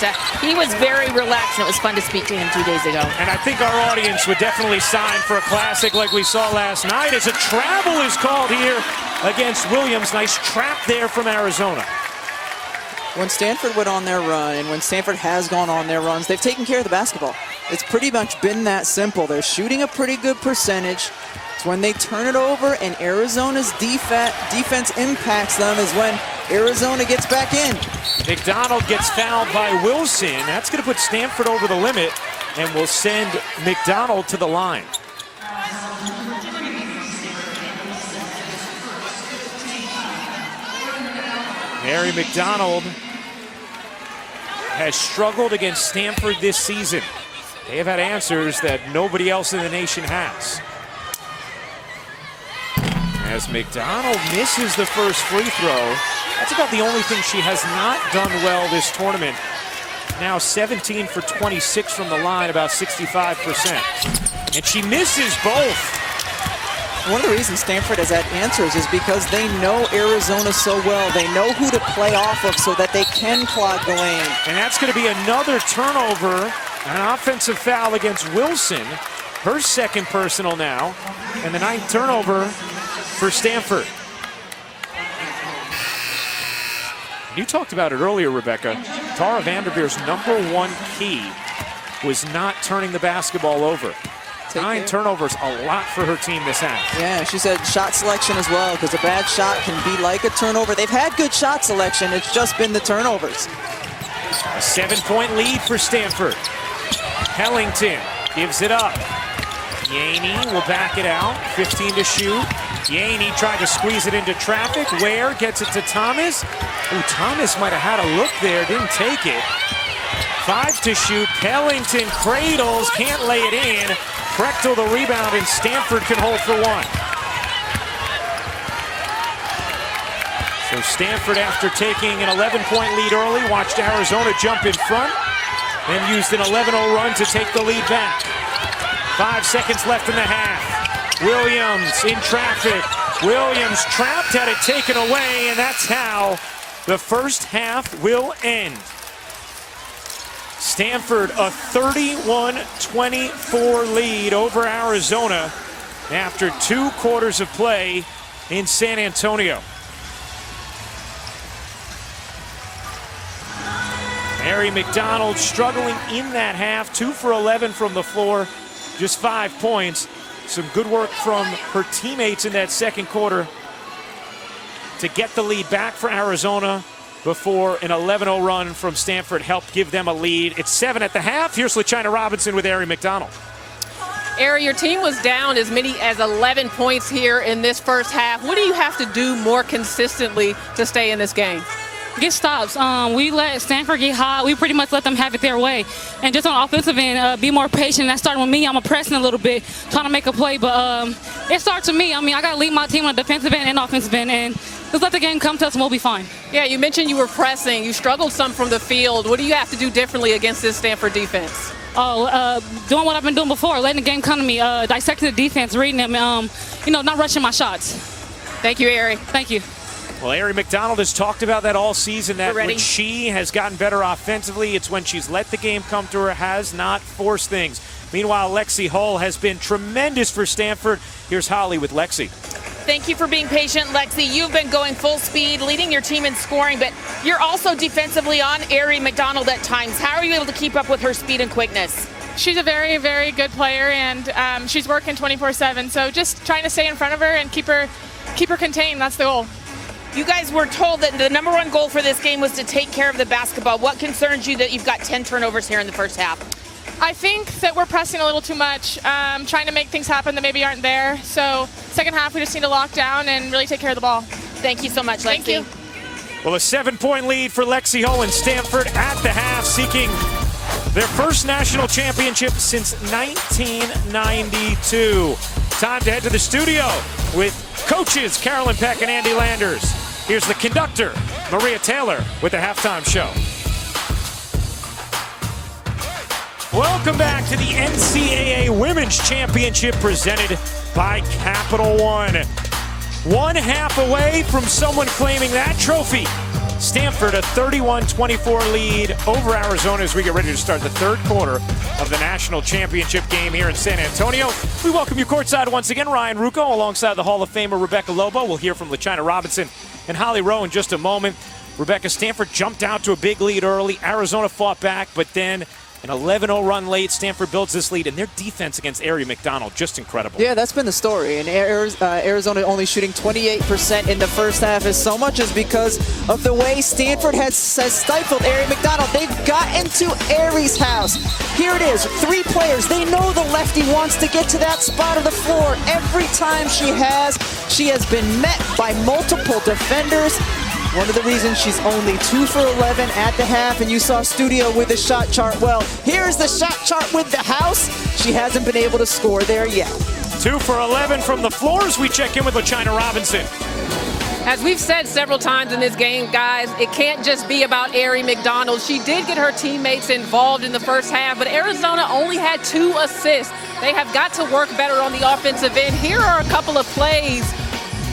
S9: he was very relaxed, and it was fun to speak to him 2 days ago.
S1: And I think our audience would definitely sign for a classic like we saw last night, as a travel is called here against Williams. Nice trap there from Arizona.
S8: When Stanford went on their run, and when Stanford has gone on their runs, they've taken care of the basketball. It's pretty much been that simple. They're shooting a pretty good percentage. It's when they turn it over and Arizona's defense impacts them is when Arizona gets back in.
S1: McDonald gets fouled by Wilson. That's going to put Stanford over the limit and will send McDonald to the line. Mary McDonald has struggled against Stanford this season. They have had answers that nobody else in the nation has. As McDonald misses the first free throw, that's about the only thing she has not done well this tournament. Now 17 for 26 from the line, about 65%. And she misses both.
S8: One of the reasons Stanford has had answers is because they know Arizona so well. They know who to play off of so that they can clog the lane.
S1: And that's going to be another turnover, an offensive foul against Wilson. Her second personal now, and the 9th turnover for Stanford. You talked about it earlier, Rebecca. Tara Vanderveer's #1 key was not turning the basketball over. 9 turnovers, a lot for her team this half.
S8: Yeah, she said shot selection as well, because a bad shot can be like a turnover. They've had good shot selection, it's just been the turnovers.
S1: A 7-point lead for Stanford. Pellington gives it up. Yaney will back it out, 15 to shoot. Yaney tried to squeeze it into traffic. Ware gets it to Thomas. Ooh, Thomas might have had a look there, didn't take it. 5 to shoot. Pellington cradles, can't lay it in. Prechtel the rebound, and Stanford can hold for 1. So Stanford, after taking an 11-point lead early, watched Arizona jump in front, then used an 11-0 run to take the lead back. 5 seconds left in the half. Williams in traffic. Williams trapped, had it taken away, and that's how the first half will end. Stanford a 31-24 lead over Arizona after 2 quarters of play in San Antonio. Mary McDonald struggling in that half, 2 for 11 from the floor, just 5 points. Some good work from her teammates in that second quarter to get the lead back for Arizona before an 11-0 run from Stanford helped give them a lead. It's 7 at the half. Here's LaChina Robinson with Aerie McDonald.
S10: Aerie, your team was down as many as 11 points here in this first half. What do you have to do more consistently to stay in this game?
S4: Get stops. We let Stanford get hot. We pretty much let them have it their way. And just on offensive end, be more patient. That started with me. I'm pressing a little bit, trying to make a play. But it starts with me. I mean, I got to lead my team on the defensive end and offensive end. And just let the game come to us and we'll be fine.
S10: Yeah, you mentioned you were pressing. You struggled some from the field. What do you have to do differently against this Stanford defense?
S4: Doing what I've been doing before, letting the game come to me, dissecting the defense, reading them, not rushing my shots.
S10: Thank you, Ari.
S4: Thank you.
S1: Well, Ari McDonald has talked about that all season, that when she has gotten better offensively, it's when she's let the game come to her, has not forced things. Meanwhile, Lexi Hull has been tremendous for Stanford. Here's Holly with Lexi.
S9: Thank you for being patient, Lexi. You've been going full speed, leading your team in scoring, but you're also defensively on Ari McDonald at times. How are you able to keep up with her speed and quickness?
S14: She's a very, very good player, and she's working 24/7. So just trying to stay in front of her and keep her contained. That's the goal.
S9: You guys were told that the number one goal for this game was to take care of the basketball. What concerns you that you've got 10 turnovers here in the first half?
S14: I think that we're pressing a little too much, trying to make things happen that maybe aren't there. So second half, we just need to lock down and really take care of the ball.
S9: Thank you so much, Lexi.
S14: Thank you.
S1: Well, a 7-point lead for Lexi Hull and Stanford at the half, seeking their first national championship since 1992. Time to head to the studio with coaches Carolyn Peck and Andy Landers. Here's the conductor, Maria Taylor, with the halftime show. Welcome back to the NCAA Women's Championship presented by Capital One. 1 half away from someone claiming that trophy. Stanford a 31-24 lead over Arizona as we get ready to start the third quarter of the national championship game here in San Antonio. We welcome you courtside once again. Ryan Rucco alongside the Hall of Famer Rebecca Lobo. We'll hear from LaChina Robinson and Holly Rowe in just a moment. Rebecca, Stanford jumped out to a big lead early. Arizona fought back, but then an 11-0 run late. Stanford builds this lead, and their defense against Ari McDonald, just incredible.
S8: Yeah, that's been the story. And Arizona only shooting 28% in the first half is so much is because of the way Stanford has stifled Ari McDonald. They've gotten to Ari's house. Here it is, 3 players. They know the lefty wants to get to that spot of the floor. Every time she has been met by multiple defenders. One of the reasons she's only 2 for 11 at the half, and you saw studio with the shot chart. Well, here's the shot chart with the house. She hasn't been able to score there yet.
S1: 2 for 11 from the floors. We check in with LaChina Robinson.
S10: As we've said several times in this game, guys, it can't just be about Ari McDonald. She did get her teammates involved in the first half, but Arizona only had 2 assists. They have got to work better on the offensive end. Here are a couple of plays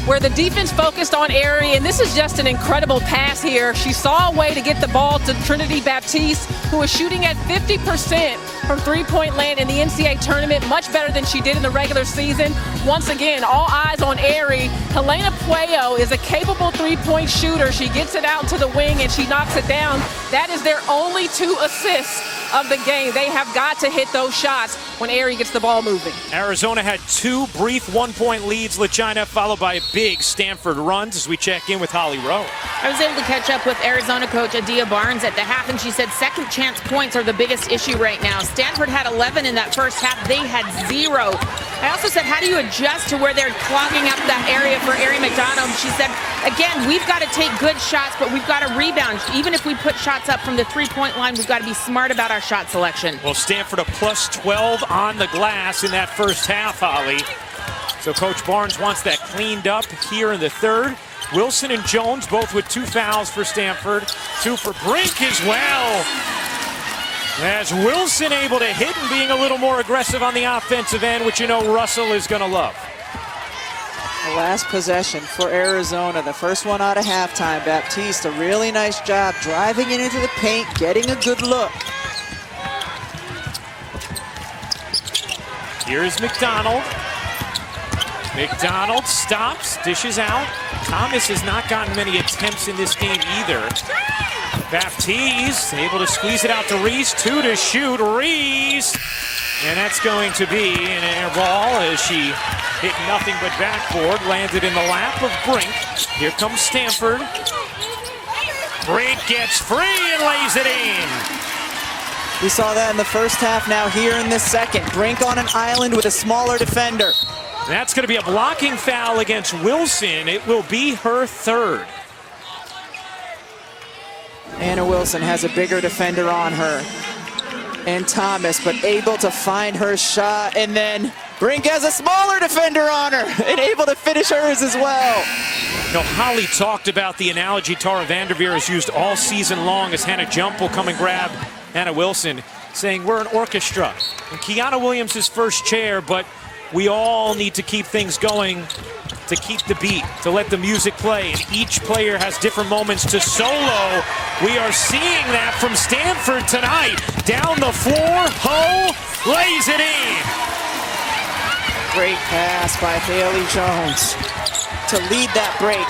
S10: where the defense focused on Ari, and this is just an incredible pass here. She saw a way to get the ball to Trinity Baptiste, who is shooting at 50% from three-point land in the NCAA tournament, much better than she did in the regular season. Once again, all eyes on Ari. Helena Puello is a capable three-point shooter. She gets it out to the wing, and she knocks it down. That is their only 2 assists of the game. They have got to hit those shots when Ari gets the ball moving.
S1: Arizona had 2 brief 1-point leads, LaChina, followed by big Stanford runs as we check in with Holly Rowe.
S9: I was able to catch up with Arizona coach Adia Barnes at the half, and she said second chance points are the biggest issue right now. Stanford had 11 in that first half. They had 0. I also said, how do you adjust to where they're clogging up that area for Ari McDonald? She said, again, we've got to take good shots, but we've got to rebound. Even if we put shots up from the three-point line, we've got to be smart about our shot selection.
S1: Well, Stanford a plus 12 on the glass in that first half, Holly. So Coach Barnes wants that cleaned up here in the third. Wilson and Jones both with 2 fouls for Stanford. 2 for Brink as well. As Wilson able to hit and being a little more aggressive on the offensive end, which you know Russell is going to love.
S8: The last possession for Arizona, the first one out of halftime. Baptiste, a really nice job driving it into the paint, getting a good look.
S1: Here's McDonald. McDonald stops, dishes out. Thomas has not gotten many attempts in this game either. Baptiste able to squeeze it out to Reese. 2 to shoot. Reese. And that's going to be an air ball as she hit nothing but backboard. Landed in the lap of Brink. Here comes Stanford. Brink gets free and lays it in.
S8: We saw that in the first half, now here in the second. Brink on an island with a smaller defender.
S1: That's going to be a blocking foul against Wilson. It will be her 3rd.
S8: Anna Wilson has a bigger defender on her. And Thomas, but able to find her shot. And then Brink has a smaller defender on her and able to finish hers as well.
S1: You know, Holly talked about the analogy Tara Vanderveer has used all season long as Hannah Jump will come and grab Anna Wilson, saying we're an orchestra. And Kiana Williams is first chair, but we all need to keep things going, to keep the beat, to let the music play, and each player has different moments to solo. We are seeing that from Stanford tonight. Down the floor, Ho lays it in.
S8: Great pass by Haley Jones to lead that break.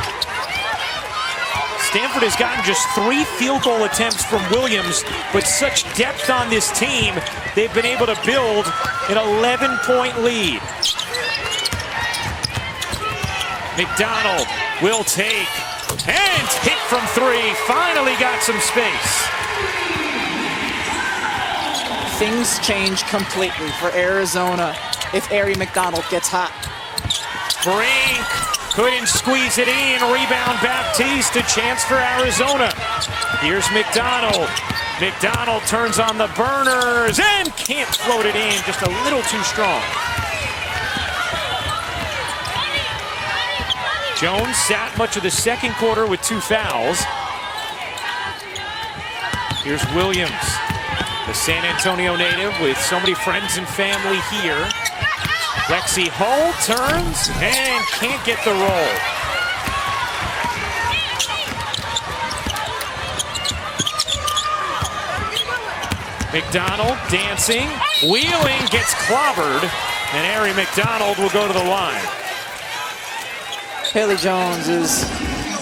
S1: Stanford has gotten just 3 field goal attempts from Williams, but such depth on this team, they've been able to build an 11-point lead. McDonald will take and hit from 3. Finally got some space.
S8: Things change completely for Arizona if Ari McDonald gets hot.
S1: Brink couldn't squeeze it in. Rebound Baptiste, a chance for Arizona. Here's McDonald. McDonald turns on the burners and can't float it in, just a little too strong. Jones sat much of the second quarter with 2 fouls. Here's Williams, the San Antonio native with so many friends and family here. Lexi Hull turns and can't get the roll. McDonald dancing, wheeling, gets clobbered, and Ari McDonald will go to the line.
S8: Haley Jones is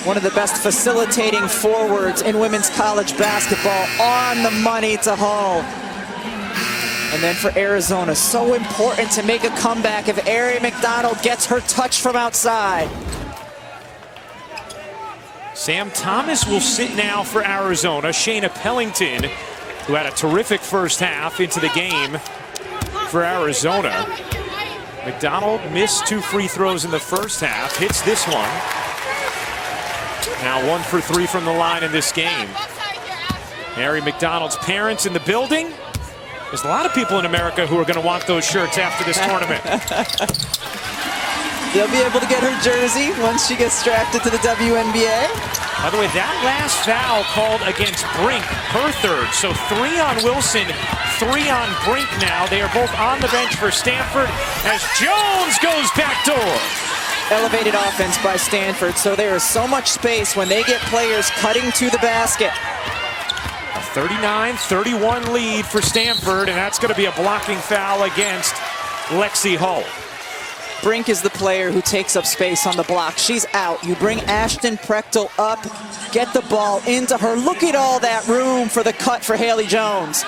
S8: one of the best facilitating forwards in women's college basketball. On the money to Hull. And then for Arizona, so important to make a comeback if Ari McDonald gets her touch from outside.
S1: Sam Thomas will sit now for Arizona. Shayna Pellington, who had a terrific first half into the game for Arizona. McDonald missed 2 free throws in the first half, hits this one. Now 1 for 3 from the line in this game. Ari McDonald's parents in the building. There's a lot of people in America who are going to want those shirts after this tournament.
S8: They'll be able to get her jersey once she gets drafted to the WNBA.
S1: By the way, that last foul called against Brink, her 3rd. So 3 on Wilson, 3 on Brink now. They are both on the bench for Stanford as Jones goes backdoor.
S8: Elevated offense by Stanford, so there is so much space when they get players cutting to the basket.
S1: A 39-31 lead for Stanford, and that's going to be a blocking foul against Lexi Hull.
S8: Brink is the player who takes up space on the block. She's out. You bring Ashton Prechtel up, get the ball into her. Look at all that room for the cut for Haley Jones.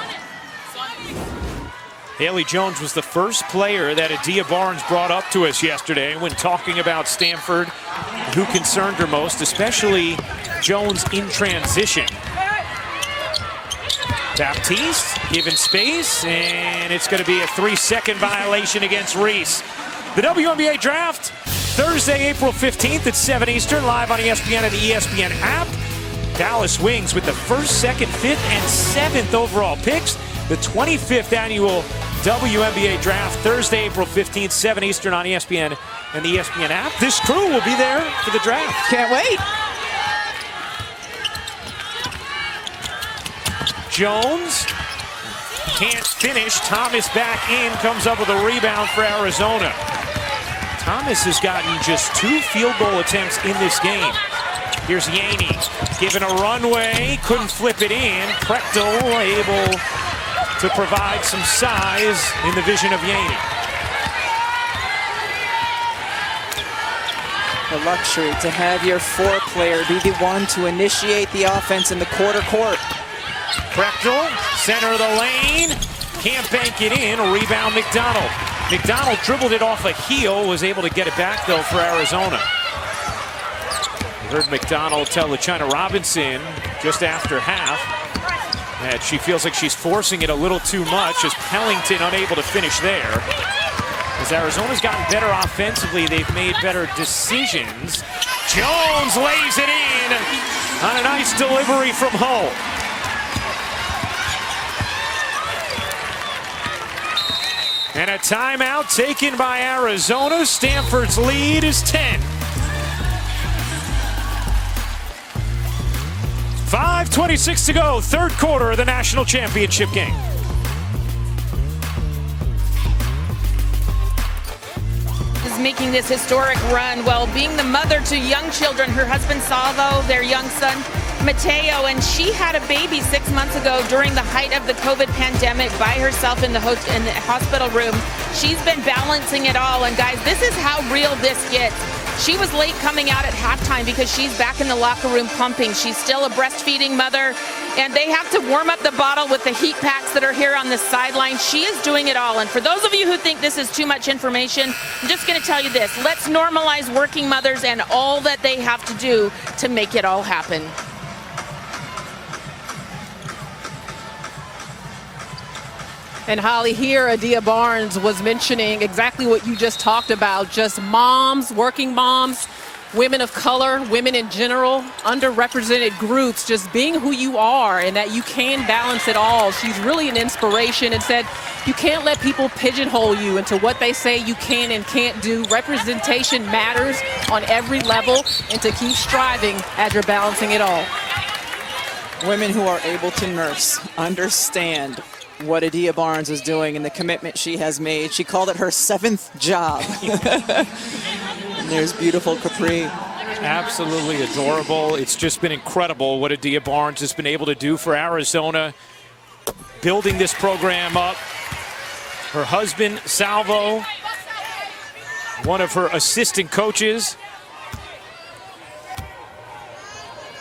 S1: Haley Jones was the first player that Adia Barnes brought up to us yesterday when talking about Stanford, who concerned her most, especially Jones in transition. Baptiste given space, and it's going to be a 3-second violation against Reese. The WNBA Draft, Thursday, April 15th at 7 Eastern, live on ESPN and the ESPN app. Dallas Wings with the 1st, 2nd, 5th, and 7th overall picks. The 25th annual WNBA Draft, Thursday, April 15th, 7 Eastern on ESPN and the ESPN app. This crew will be there for the draft.
S8: Can't wait.
S1: Jones can't finish. Thomas back in, comes up with a rebound for Arizona. Thomas has gotten just 2 field goal attempts in this game. Here's Yaney, given a runway, couldn't flip it in. Prechtel able to provide some size in the vision of Yaney.
S8: The luxury to have your 4 player be the one to initiate the offense in the quarter court.
S1: Prechtel, center of the lane, can't bank it in. Rebound McDonald. McDonald dribbled it off a heel, was able to get it back though for Arizona. You heard McDonald tell LaChina Robinson just after half that she feels like she's forcing it a little too much, as Pellington unable to finish there. As Arizona's gotten better offensively, they've made better decisions. Jones lays it in. line on a nice delivery from Hull. And a timeout taken by Arizona. Stanford's lead is 10. 5:26 to go, third quarter of the national championship game.
S9: Is making this historic run while being the mother to young children. Her husband Salvo, their young son Mateo, and she had a baby 6 months ago during the height of the COVID pandemic by herself in the hospital room. She's been balancing it all, and guys, this is how real this gets. She was late coming out at halftime because she's back in the locker room pumping. She's still a breastfeeding mother, and they have to warm up the bottle with the heat packs that are here on the sideline. She is doing it all, and for those of you who think this is too much information, I'm just going to tell you this. Let's normalize working mothers and all that they have to do to make it all happen.
S10: And Holly, here Adia Barnes was mentioning exactly what you just talked about, just moms, working moms, women of color, women in general, underrepresented groups, just being who you are and that you can balance it all. She's really an inspiration and said you can't let people pigeonhole you into what they say you can and can't do. Representation matters on every level, and to keep striving as you're balancing it all.
S8: Women who are able to nurse understand what Adia Barnes is doing and the commitment she has made. She called it her 7th job. And there's beautiful Capri.
S1: Absolutely adorable. It's just been incredible what Adia Barnes has been able to do for Arizona, building this program up. Her husband, Salvo, one of her assistant coaches,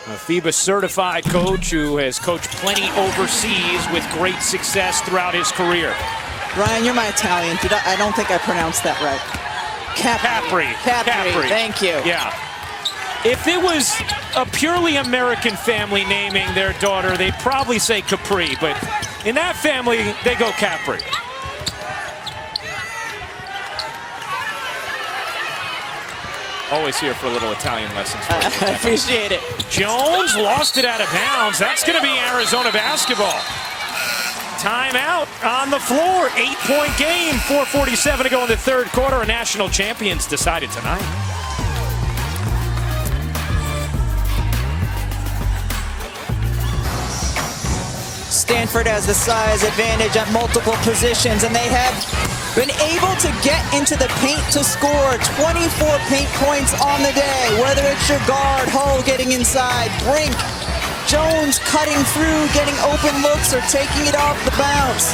S1: a FIBA certified coach who has coached plenty overseas with great success throughout his career.
S8: Ryan, you're my Italian. I don't think I pronounced that right.
S1: Capri.
S8: Thank you.
S1: Yeah. If it was a purely American family naming their daughter, they'd probably say Capri, but in that family, they go Capri. Always here for a little Italian lessons.
S8: I appreciate it.
S1: Jones lost it out of bounds. That's going to be Arizona basketball. Timeout on the floor. 8-point game. 4:47 to go in the third quarter. Our national champions decided tonight.
S8: Stanford has the size advantage at multiple positions, and they have been able to get into the paint to score 24 paint points on the day, whether it's your guard, Hull getting inside, Brink, Jones cutting through, getting open looks, or taking it off the bounce.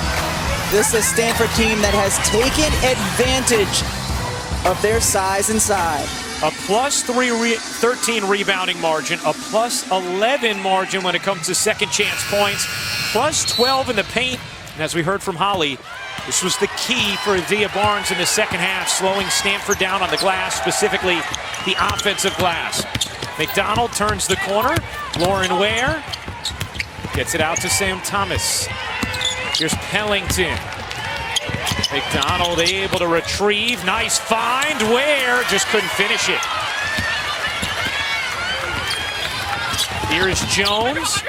S8: This is a Stanford team that has taken advantage of their size inside.
S1: A plus 13 rebounding margin, a plus 11 margin when it comes to second chance points, plus 12 in the paint. And as we heard from Holly, this was the key for Adia Barnes in the second half, slowing Stanford down on the glass, specifically the offensive glass. McDonald turns the corner. Lauren Ware gets it out to Sam Thomas. Here's Pellington. McDonald able to retrieve. Nice find. Ware just couldn't finish it. Here's Jones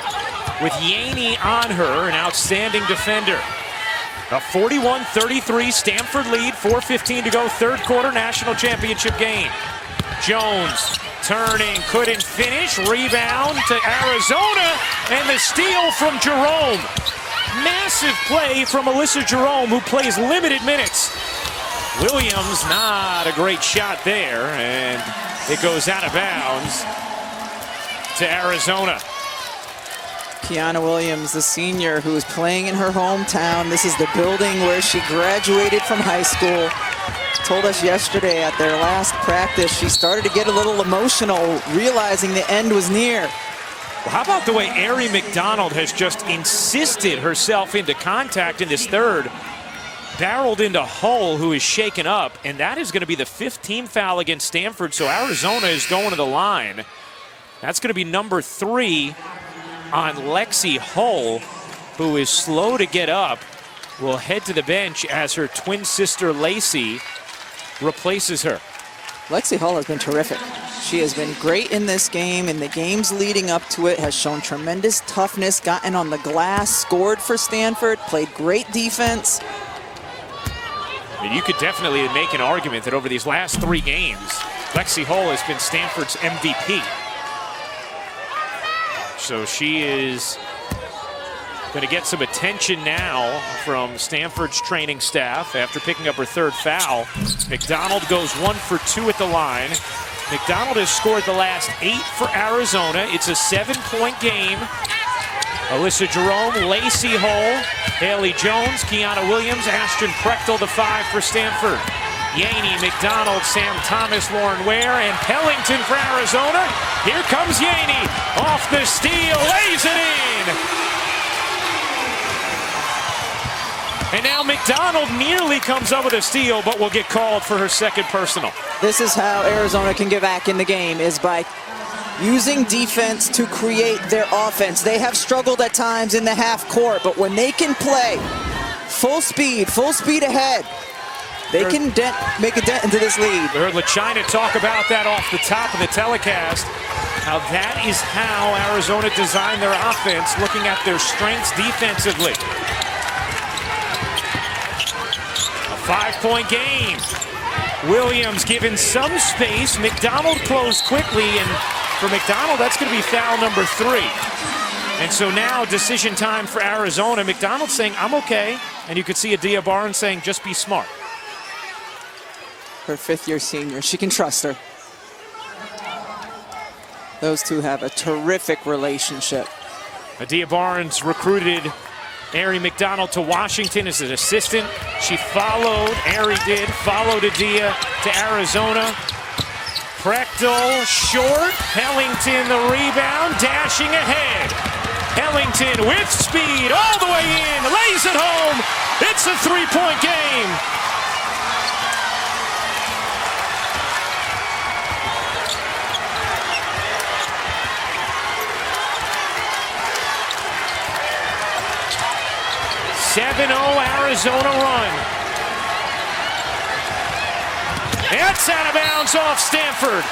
S1: with Yaney on her, an outstanding defender. A 41-33 Stanford lead, 4:15 to go, third quarter national championship game. Jones turning, couldn't finish, rebound to Arizona, and the steal from Jerome. Massive play from Alyssa Jerome, who plays limited minutes. Williams, not a great shot there, and it goes out of bounds to Arizona.
S8: Kiana Williams, the senior who is playing in her hometown. This is the building where she graduated from high school. Told us yesterday at their last practice she started to get a little emotional, realizing the end was near.
S1: Well, how about the way Ari McDonald has just insisted herself into contact in this third? Barreled into Hull, who is shaken up, and that is going to be the 15th foul against Stanford, so Arizona is going to the line. That's going to be number 3 on Lexi Hull, who is slow to get up, will head to the bench as her twin sister Lacey replaces her.
S8: Lexi Hull has been terrific. She has been great in this game, and the games leading up to it has shown tremendous toughness, gotten on the glass, scored for Stanford, played great defense.
S1: I mean, you could definitely make an argument that over these last 3 games, Lexi Hull has been Stanford's MVP. So she is going to get some attention now from Stanford's training staff after picking up her 3rd foul. McDonald goes 1 for 2 at the line. McDonald has scored the last 8 for Arizona. It's a 7-point game. Alyssa Jerome, Lacey Hull, Haley Jones, Kiana Williams, Ashton Prechtel, the 5 for Stanford. Yaney, McDonald, Sam Thomas, Lauren Ware, and Pellington for Arizona. Here comes Yaney, off the steal, lays it in. And now McDonald nearly comes up with a steal, but will get called for her 2nd personal.
S8: This is how Arizona can get back in the game, is by using defense to create their offense. They have struggled at times in the half court, but when they can play full speed ahead, they can make a dent into this lead.
S1: We heard LaChina talk about that off the top of the telecast, how that is how Arizona designed their offense, looking at their strengths defensively. A 5-point game. Williams given some space. McDonald closed quickly, and for McDonald, that's going to be foul number 3. And so now decision time for Arizona. McDonald saying, I'm okay. And you could see Adia Barnes saying, just be smart.
S8: Her 5th-year senior, she can trust her. Those two have a terrific relationship.
S1: Adia Barnes recruited Ari McDonald to Washington as an assistant. She followed, Ari did, followed Adia to Arizona. Prechtel short, Pellington the rebound, dashing ahead. Pellington with speed all the way in, lays it home. It's a 3-point game. Arizona run. That's out of bounds off Stanford.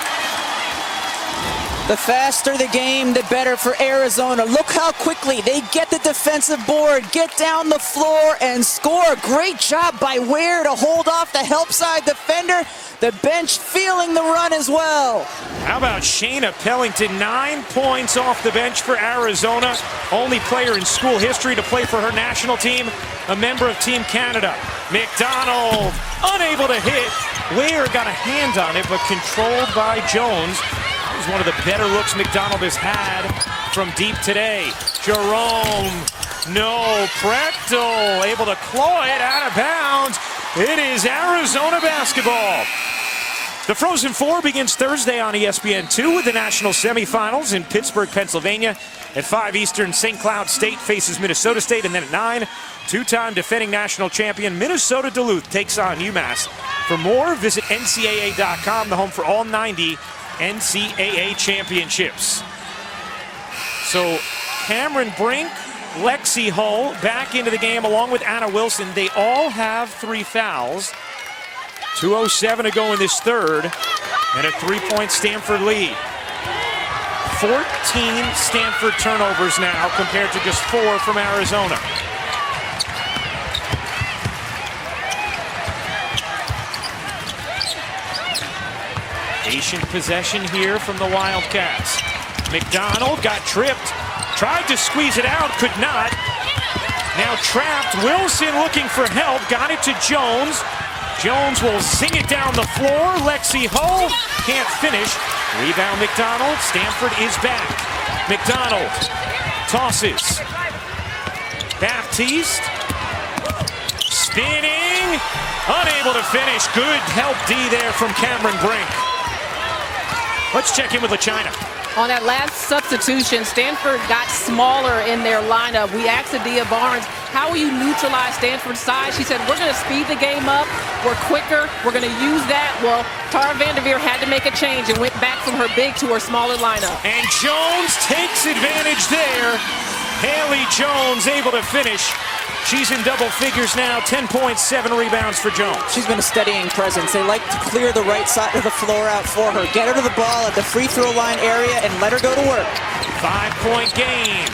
S8: The faster the game, the better for Arizona. Look how quickly they get the defensive board, get down the floor, and score. Great job by Ware to hold off the help side defender. The bench feeling the run as well.
S1: How about Shayna Pellington? 9 points off the bench for Arizona. Only player in school history to play for her national team, a member of Team Canada. McDonald unable to hit. Ware got a hand on it, but controlled by Jones. That was one of the better looks McDonald has had from deep today. Jerome, no. Prechtel able to claw it out of bounds. It is Arizona basketball. The Frozen Four begins Thursday on ESPN2 with the national semifinals in Pittsburgh, Pennsylvania. At 5 Eastern, St. Cloud State faces Minnesota State, and then at 9, 2-time defending national champion Minnesota Duluth takes on UMass. For more, visit NCAA.com, the home for all 90 NCAA championships. So Cameron Brink, Lexi Hull back into the game along with Anna Wilson. They all have 3 fouls. 2:07 to go in this third, and a 3-point Stanford lead. 14 Stanford turnovers now compared to just 4 from Arizona. Patient possession here from the Wildcats. McDonald got tripped, tried to squeeze it out, could not. Now trapped, Wilson looking for help, got it to Jones. Jones will zing it down the floor. Lexi Hull can't finish. Rebound McDonald. Stanford is back. McDonald tosses. Baptiste spinning. Unable to finish. Good help D there from Cameron Brink. Let's check in with LaChina.
S10: On that last substitution, Stanford got smaller in their lineup. We asked Adia Barnes, how will you neutralize Stanford's size? She said, we're going to speed the game up. We're quicker. We're going to use that. Well, Tara Vanderveer had to make a change and went back from her big to her smaller lineup.
S1: And Jones takes advantage there. Haley Jones able to finish. She's in double figures now, 10 points, 7 rebounds for Jones.
S8: She's been a steadying presence. They like to clear the right side of the floor out for her. Get her to the ball at the free throw line area and let her go to work.
S1: 5-point game.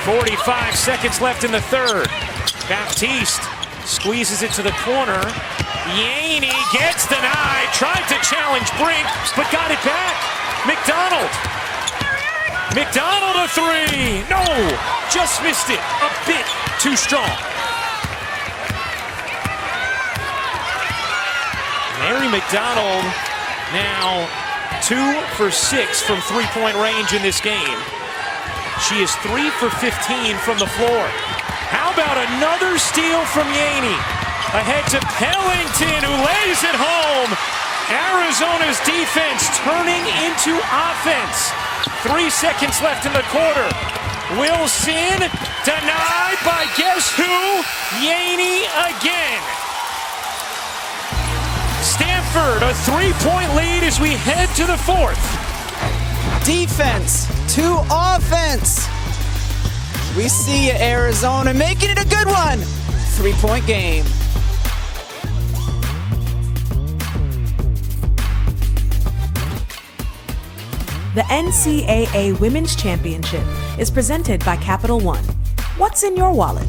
S1: 45 seconds left in the third. Baptiste squeezes it to the corner. Yaney gets denied, tried to challenge Brink, but got it back. McDonald a three. No, just missed it. A bit too strong. Mary McDonald now 2 for 6 from three-point range in this game. She is 3 for 15 from the floor. How about another steal from Yaney? Ahead to Pellington, who lays it home. Arizona's defense turning into offense. 3 seconds left in the quarter. Wilson denied by guess who? Yaney again. Stanford, a 3-point lead as we head to the fourth.
S8: Defense to offense. We see you, Arizona, making it a good one. 3-point game.
S2: The NCAA Women's Championship is presented by Capital One. What's in your wallet?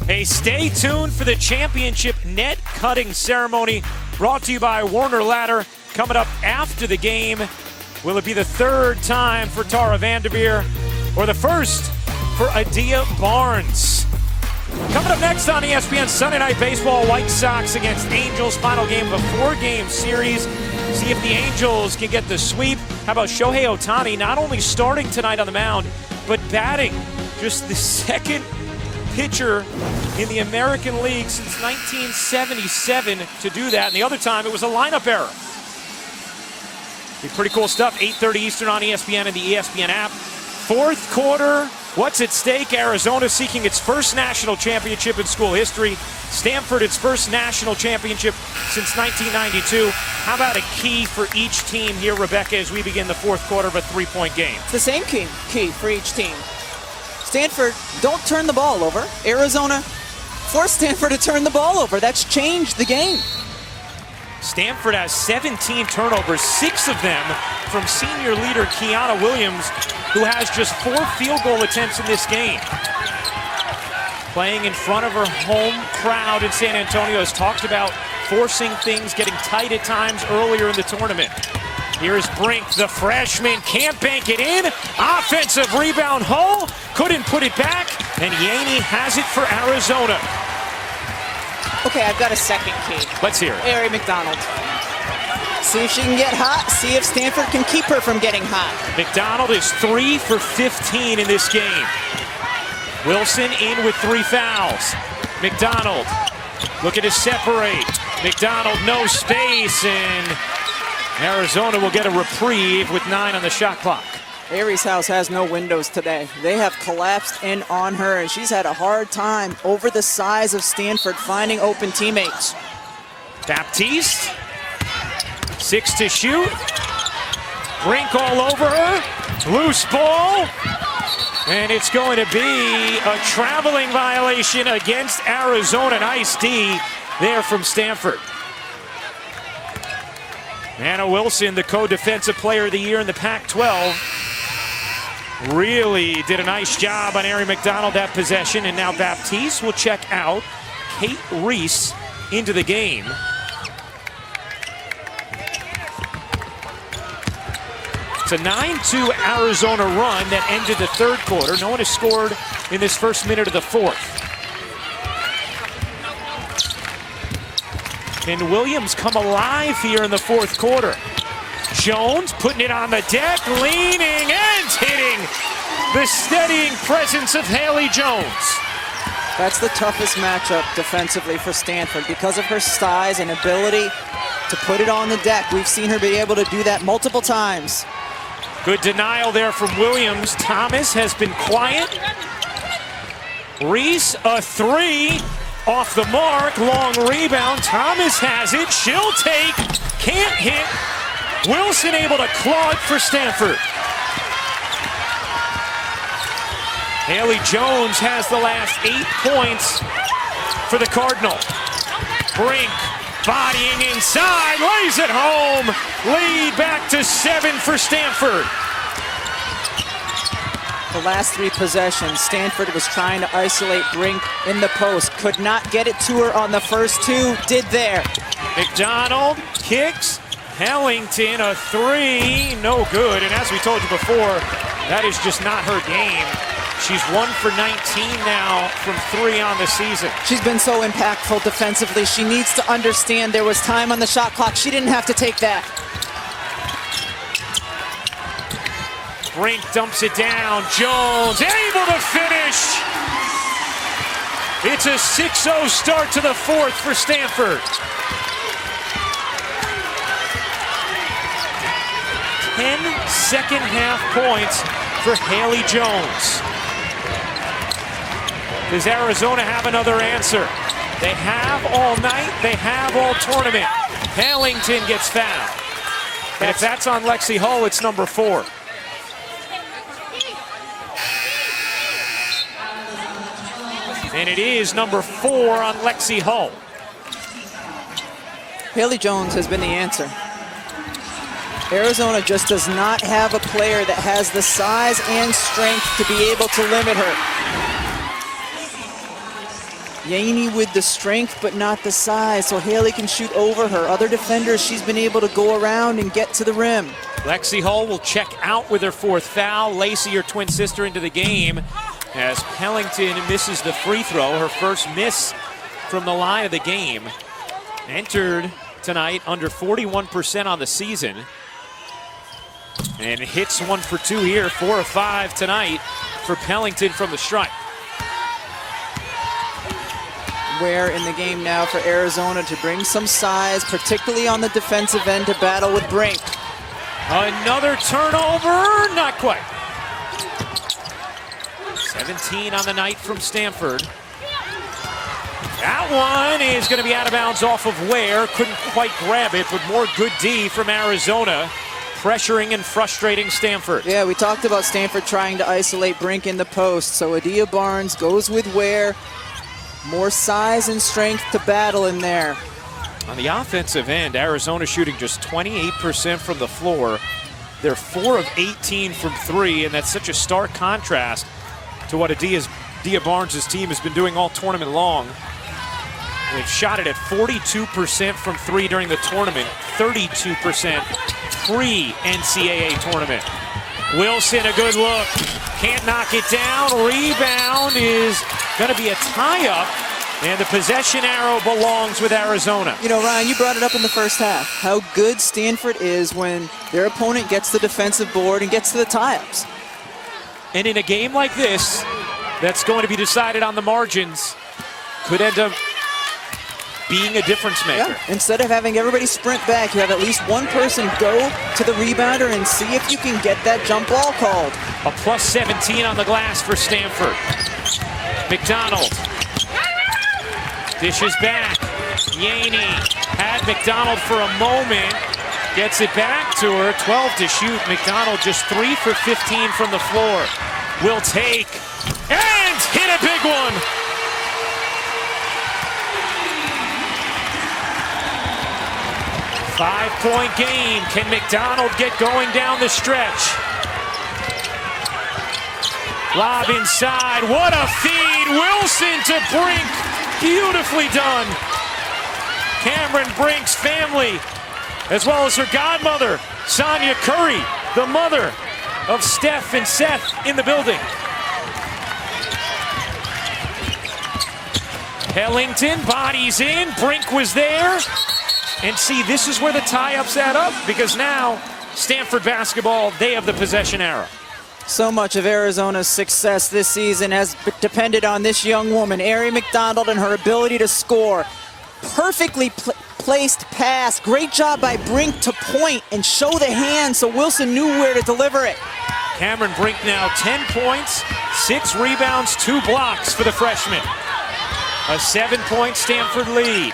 S1: Hey, stay tuned for the championship net cutting ceremony brought to you by Warner Ladder. Coming up after the game, will it be the third time for Tara Vanderveer or the first for Adia Barnes? Coming up next on ESPN Sunday Night Baseball, White Sox against Angels, final game of a 4-game series. See if the Angels can get the sweep. How about Shohei Ohtani not only starting tonight on the mound, but batting. Just the second pitcher in the American League since 1977 to do that. And the other time it was a lineup error. Be pretty cool stuff. 8:30 Eastern on ESPN and the ESPN app. Fourth quarter. What's at stake? Arizona seeking its first national championship in school history. Stanford, its first national championship since 1992. How about a key for each team here, Rebecca, as we begin the fourth quarter of a 3-point game?
S8: It's the same key for each team. Stanford, don't turn the ball over. Arizona, force Stanford to turn the ball over. That's changed the game.
S1: Stanford has 17 turnovers, 6 of them from senior leader Kiana Williams, who has just 4 field goal attempts in this game. Playing in front of her home crowd in San Antonio, has talked about forcing things, getting tight at times earlier in the tournament. Here's Brink, the freshman, can't bank it in. Offensive rebound, Hull couldn't put it back, and Yaney has it for Arizona.
S8: Okay, I've got a second key.
S1: Let's hear it.
S8: Mary McDonald. See if she can get hot. See if Stanford can keep her from getting hot.
S1: McDonald is 3 for 15 in this game. Wilson in with 3 fouls. McDonald looking to separate. McDonald, no space, and Arizona will get a reprieve with 9 on the shot clock.
S8: Aries House has no windows today. They have collapsed in on her, and she's had a hard time over the size of Stanford finding open teammates.
S1: Baptiste, 6 to shoot. Brink all over her. Loose ball. And it's going to be a traveling violation against Arizona. Nice D there from Stanford. Anna Wilson, the co-defensive player of the year in the Pac-12. Really did a nice job on Ari McDonald that possession. And now Baptiste will check out Kate Reese into the game. It's a 9-2 Arizona run that ended the third quarter. No one has scored in this first minute of the fourth. Can Williams come alive here in the fourth quarter? Jones putting it on the deck, leaning and hitting. The steadying presence of Haley Jones.
S8: That's the toughest matchup defensively for Stanford because of her size and ability to put it on the deck. We've seen her be able to do that multiple times.
S1: Good denial there from Williams. Thomas has been quiet. Reese, a 3 off the mark. Long rebound. Thomas has it. She'll take. Can't hit. Wilson able to claw it for Stanford. Haley Jones has the last 8 points for the Cardinal. Brink bodying inside, lays it home. Lead back to 7 for Stanford.
S8: The last 3 possessions, Stanford was trying to isolate Brink in the post. Could not get it to her on the first 2, did there.
S1: McDonald kicks, Hellington a 3, no good. And as we told you before, that is just not her game. She's 1 for 19 now from 3 on the season.
S8: She's been so impactful defensively. She needs to understand there was time on the shot clock. She didn't have to take that.
S1: Brink dumps it down. Jones able to finish. It's a 6-0 start to the 4th for Stanford. 10 second half points for Haley Jones. Does Arizona have another answer? They have all night, they have all tournament. Hellington gets fouled. And if that's on Lexi Hull, it's number 4. And it is number 4 on Lexi Hull.
S8: Haley Jones has been the answer. Arizona just does not have a player that has the size and strength to be able to limit her. Yaney with the strength, but not the size, so Haley can shoot over her. Other defenders, she's been able to go around and get to the rim.
S1: Lexi Hull will check out with her 4th foul. Lacey, her twin sister, into the game as Hellington misses the free throw. Her first miss from the line of the game. Entered tonight under 41% on the season. And hits 1 for 2 here, 4 of 5 tonight for Hellington from the stripe.
S8: Where in the game now for Arizona to bring some size, particularly on the defensive end, to battle with Brink.
S1: Another turnover, not quite. 17 on the night from Stanford. That one is going to be out of bounds off of Ware. Couldn't quite grab it, but more good D from Arizona, pressuring and frustrating Stanford.
S8: Yeah, we talked about Stanford trying to isolate Brink in the post, so Adia Barnes goes with Ware. More size and strength to battle in there.
S1: On the offensive end, Arizona shooting just 28% from the floor. They're 4 of 18 from 3, and that's such a stark contrast to what Adia Barnes' team has been doing all tournament long. They've shot it at 42% from 3 during the tournament, 32% pre-NCAA tournament. Wilson, a good look. Can't knock it down. Rebound is going to be a tie-up, and the possession arrow belongs with Arizona.
S8: You know, Ryan, you brought it up in the first half, how good Stanford is when their opponent gets the defensive board and gets to the tie-ups.
S1: And in a game like this, that's going to be decided on the margins, could end up being a difference maker.
S8: Yeah. Instead of having everybody sprint back, you have at least one person go to the rebounder and see if you can get that jump ball called.
S1: A plus 17 on the glass for Stanford. McDonald dishes back. Yaney had McDonald for a moment. Gets it back to her. 12 to shoot. McDonald just 3 for 15 from the floor. Will take and hit a big one. Five-point game. Can McDonald get going down the stretch? Lob inside. What a feed. Wilson to Brink. Beautifully done. Cameron Brink's family, as well as her godmother, Sonia Curry, the mother of Steph and Seth, in the building. Hellington bodies in. Brink was there. And see, this is where the tie-ups add up, because now Stanford basketball, they have the possession arrow.
S8: So much of Arizona's success this season has depended on this young woman, Ari McDonald, and her ability to score. Perfectly placed pass. Great job by Brink to point and show the hand so Wilson knew where to deliver it.
S1: Cameron Brink now 10 points, 6 rebounds, 2 blocks for the freshman. A 7-point Stanford lead.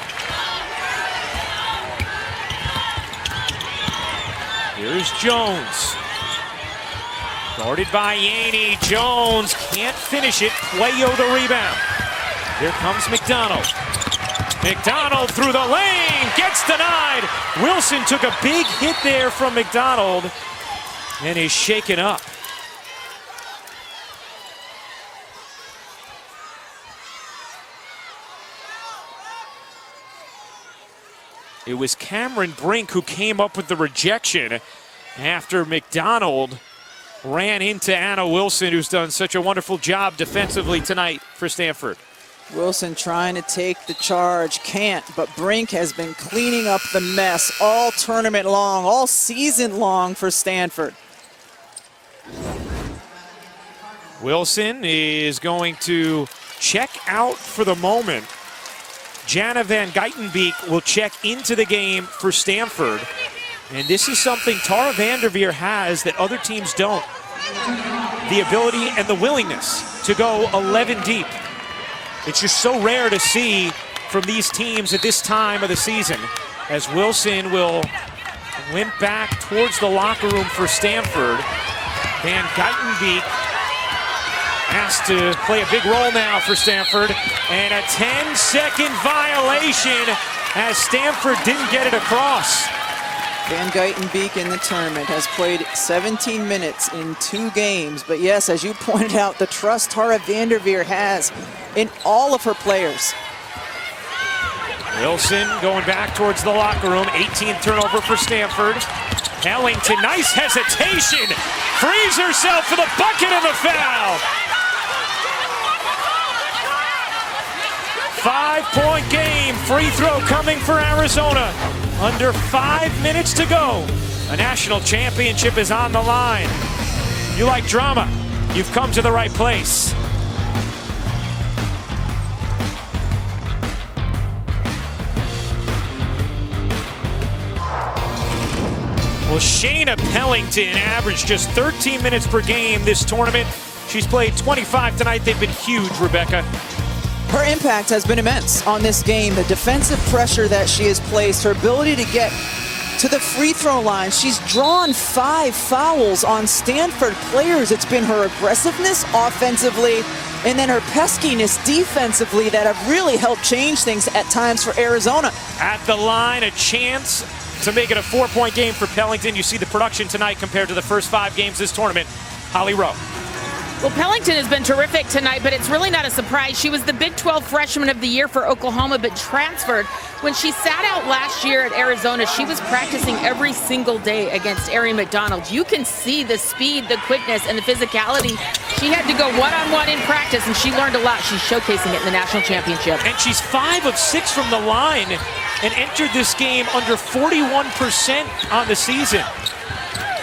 S1: Here's Jones. Guarded by Yaney. Jones can't finish it. Cuello the rebound. Here comes McDonald. McDonald through the lane. Gets denied. Wilson took a big hit there from McDonald and is shaken up. It was Cameron Brink who came up with the rejection after McDonald ran into Anna Wilson, who's done such a wonderful job defensively tonight for Stanford.
S8: Wilson trying to take the charge, can't, but Brink has been cleaning up the mess all tournament long, all season long for Stanford.
S1: Wilson is going to check out for the moment. Jana Van Geitenbeek will check into the game for Stanford. And this is something Tara Vanderveer has that other teams don't. The ability and the willingness to go 11 deep. It's just so rare to see from these teams at this time of the season, as Wilson will limp back towards the locker room for Stanford. Van Geitenbeek has to play a big role now for Stanford, and a 10-second violation as Stanford didn't get it across.
S8: Van Geitenbeek in the tournament has played 17 minutes in 2 games, but yes, as you pointed out, the trust Tara Vanderveer has in all of her players.
S1: Wilson going back towards the locker room, 18th turnover for Stanford. Ellington, nice hesitation, frees herself for the bucket and the foul. 5-point game, free throw coming for Arizona. Under 5 minutes to go. A national championship is on the line. You like drama? You've come to the right place. Well, Shayna Pellington averaged just 13 minutes per game this tournament. She's played 25 tonight. They've been huge, Rebecca.
S8: Her impact has been immense on this game. The defensive pressure that she has placed, her ability to get to the free throw line. She's drawn 5 fouls on Stanford players. It's been her aggressiveness offensively and then her peskiness defensively that have really helped change things at times for Arizona.
S1: At the line, a chance to make it a 4-point game for Pellington. You see the production tonight compared to the first 5 games this tournament. Holly Rowe.
S9: Well, Pellington has been terrific tonight, but it's really not a surprise. She was the Big 12 Freshman of the Year for Oklahoma, but transferred. When she sat out last year at Arizona, she was practicing every single day against Ari McDonald. You can see the speed, the quickness, and the physicality. She had to go one-on-one in practice, and she learned a lot. She's showcasing it in the national championship.
S1: And she's 5 of 6 from the line and entered this game under 41% on the season.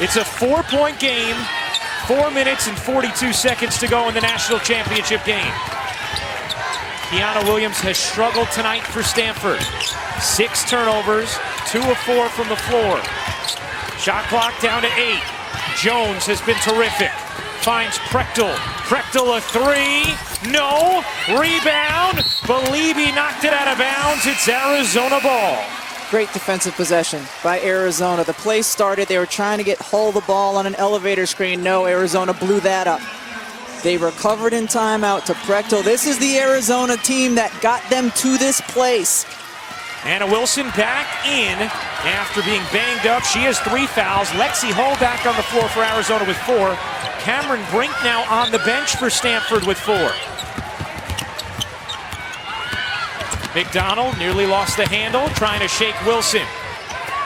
S1: It's a 4-point game. 4 minutes and 42 seconds to go in the national championship game. Kiana Williams has struggled tonight for Stanford. 6 turnovers, 2 of 4 from the floor. Shot clock down to 8. Jones has been terrific. Finds Prechtel. Prechtel a 3. No. Rebound. Beliebe knocked it out of bounds. It's Arizona ball.
S8: Great defensive possession by Arizona. The play started, they were trying to get Hull the ball on an elevator screen. No, Arizona blew that up. They recovered in timeout to Prechtel. This is the Arizona team that got them to this place.
S1: Anna Wilson back in after being banged up. She has 3 fouls. Lexi Hull back on the floor for Arizona with 4. Cameron Brink now on the bench for Stanford with 4. McDonald nearly lost the handle, trying to shake Wilson.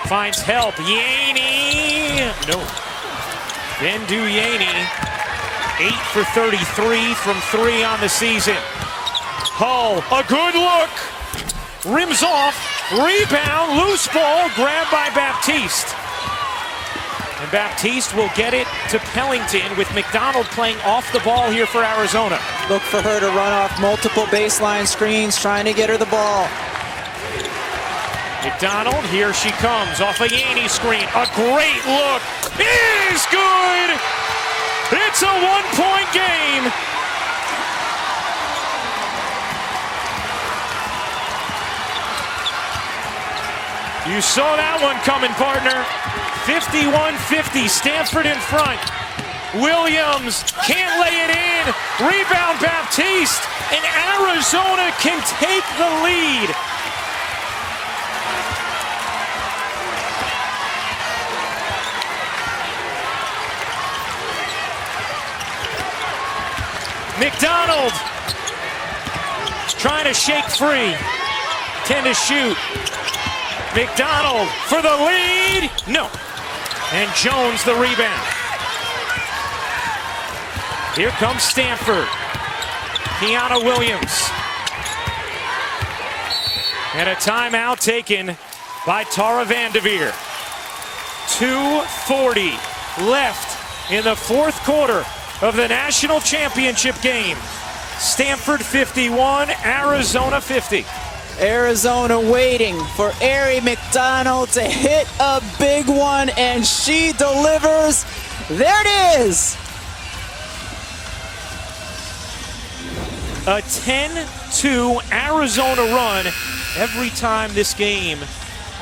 S1: Finds help. Yaney. No. Bendu Yaney. 8 for 33 from 3 on the season. Hull, a good look. Rims off. Rebound. Loose ball. Grabbed by Baptiste. And Baptiste will get it to Pellington with McDonald playing off the ball here for Arizona.
S8: Look for her to run off multiple baseline screens, trying to get her the ball.
S1: McDonald, here she comes off a Yaney screen. A great look. It is good. It's a 1-point game. You saw that one coming, partner. 51-50, Stanford in front. Williams can't lay it in. Rebound Baptiste, and Arizona can take the lead. McDonald trying to shake free. 10 to shoot. McDonald for the lead. No. And Jones the rebound. Here comes Stanford. Kiana Williams. And a timeout taken by Tara Vanderveer. 2:40 left in the fourth quarter of the national championship game. Stanford 51, Arizona 50.
S8: Arizona waiting for Ari McDonald to hit a big one, and she delivers. There it is.
S1: A 10-2 Arizona run. Every time this game,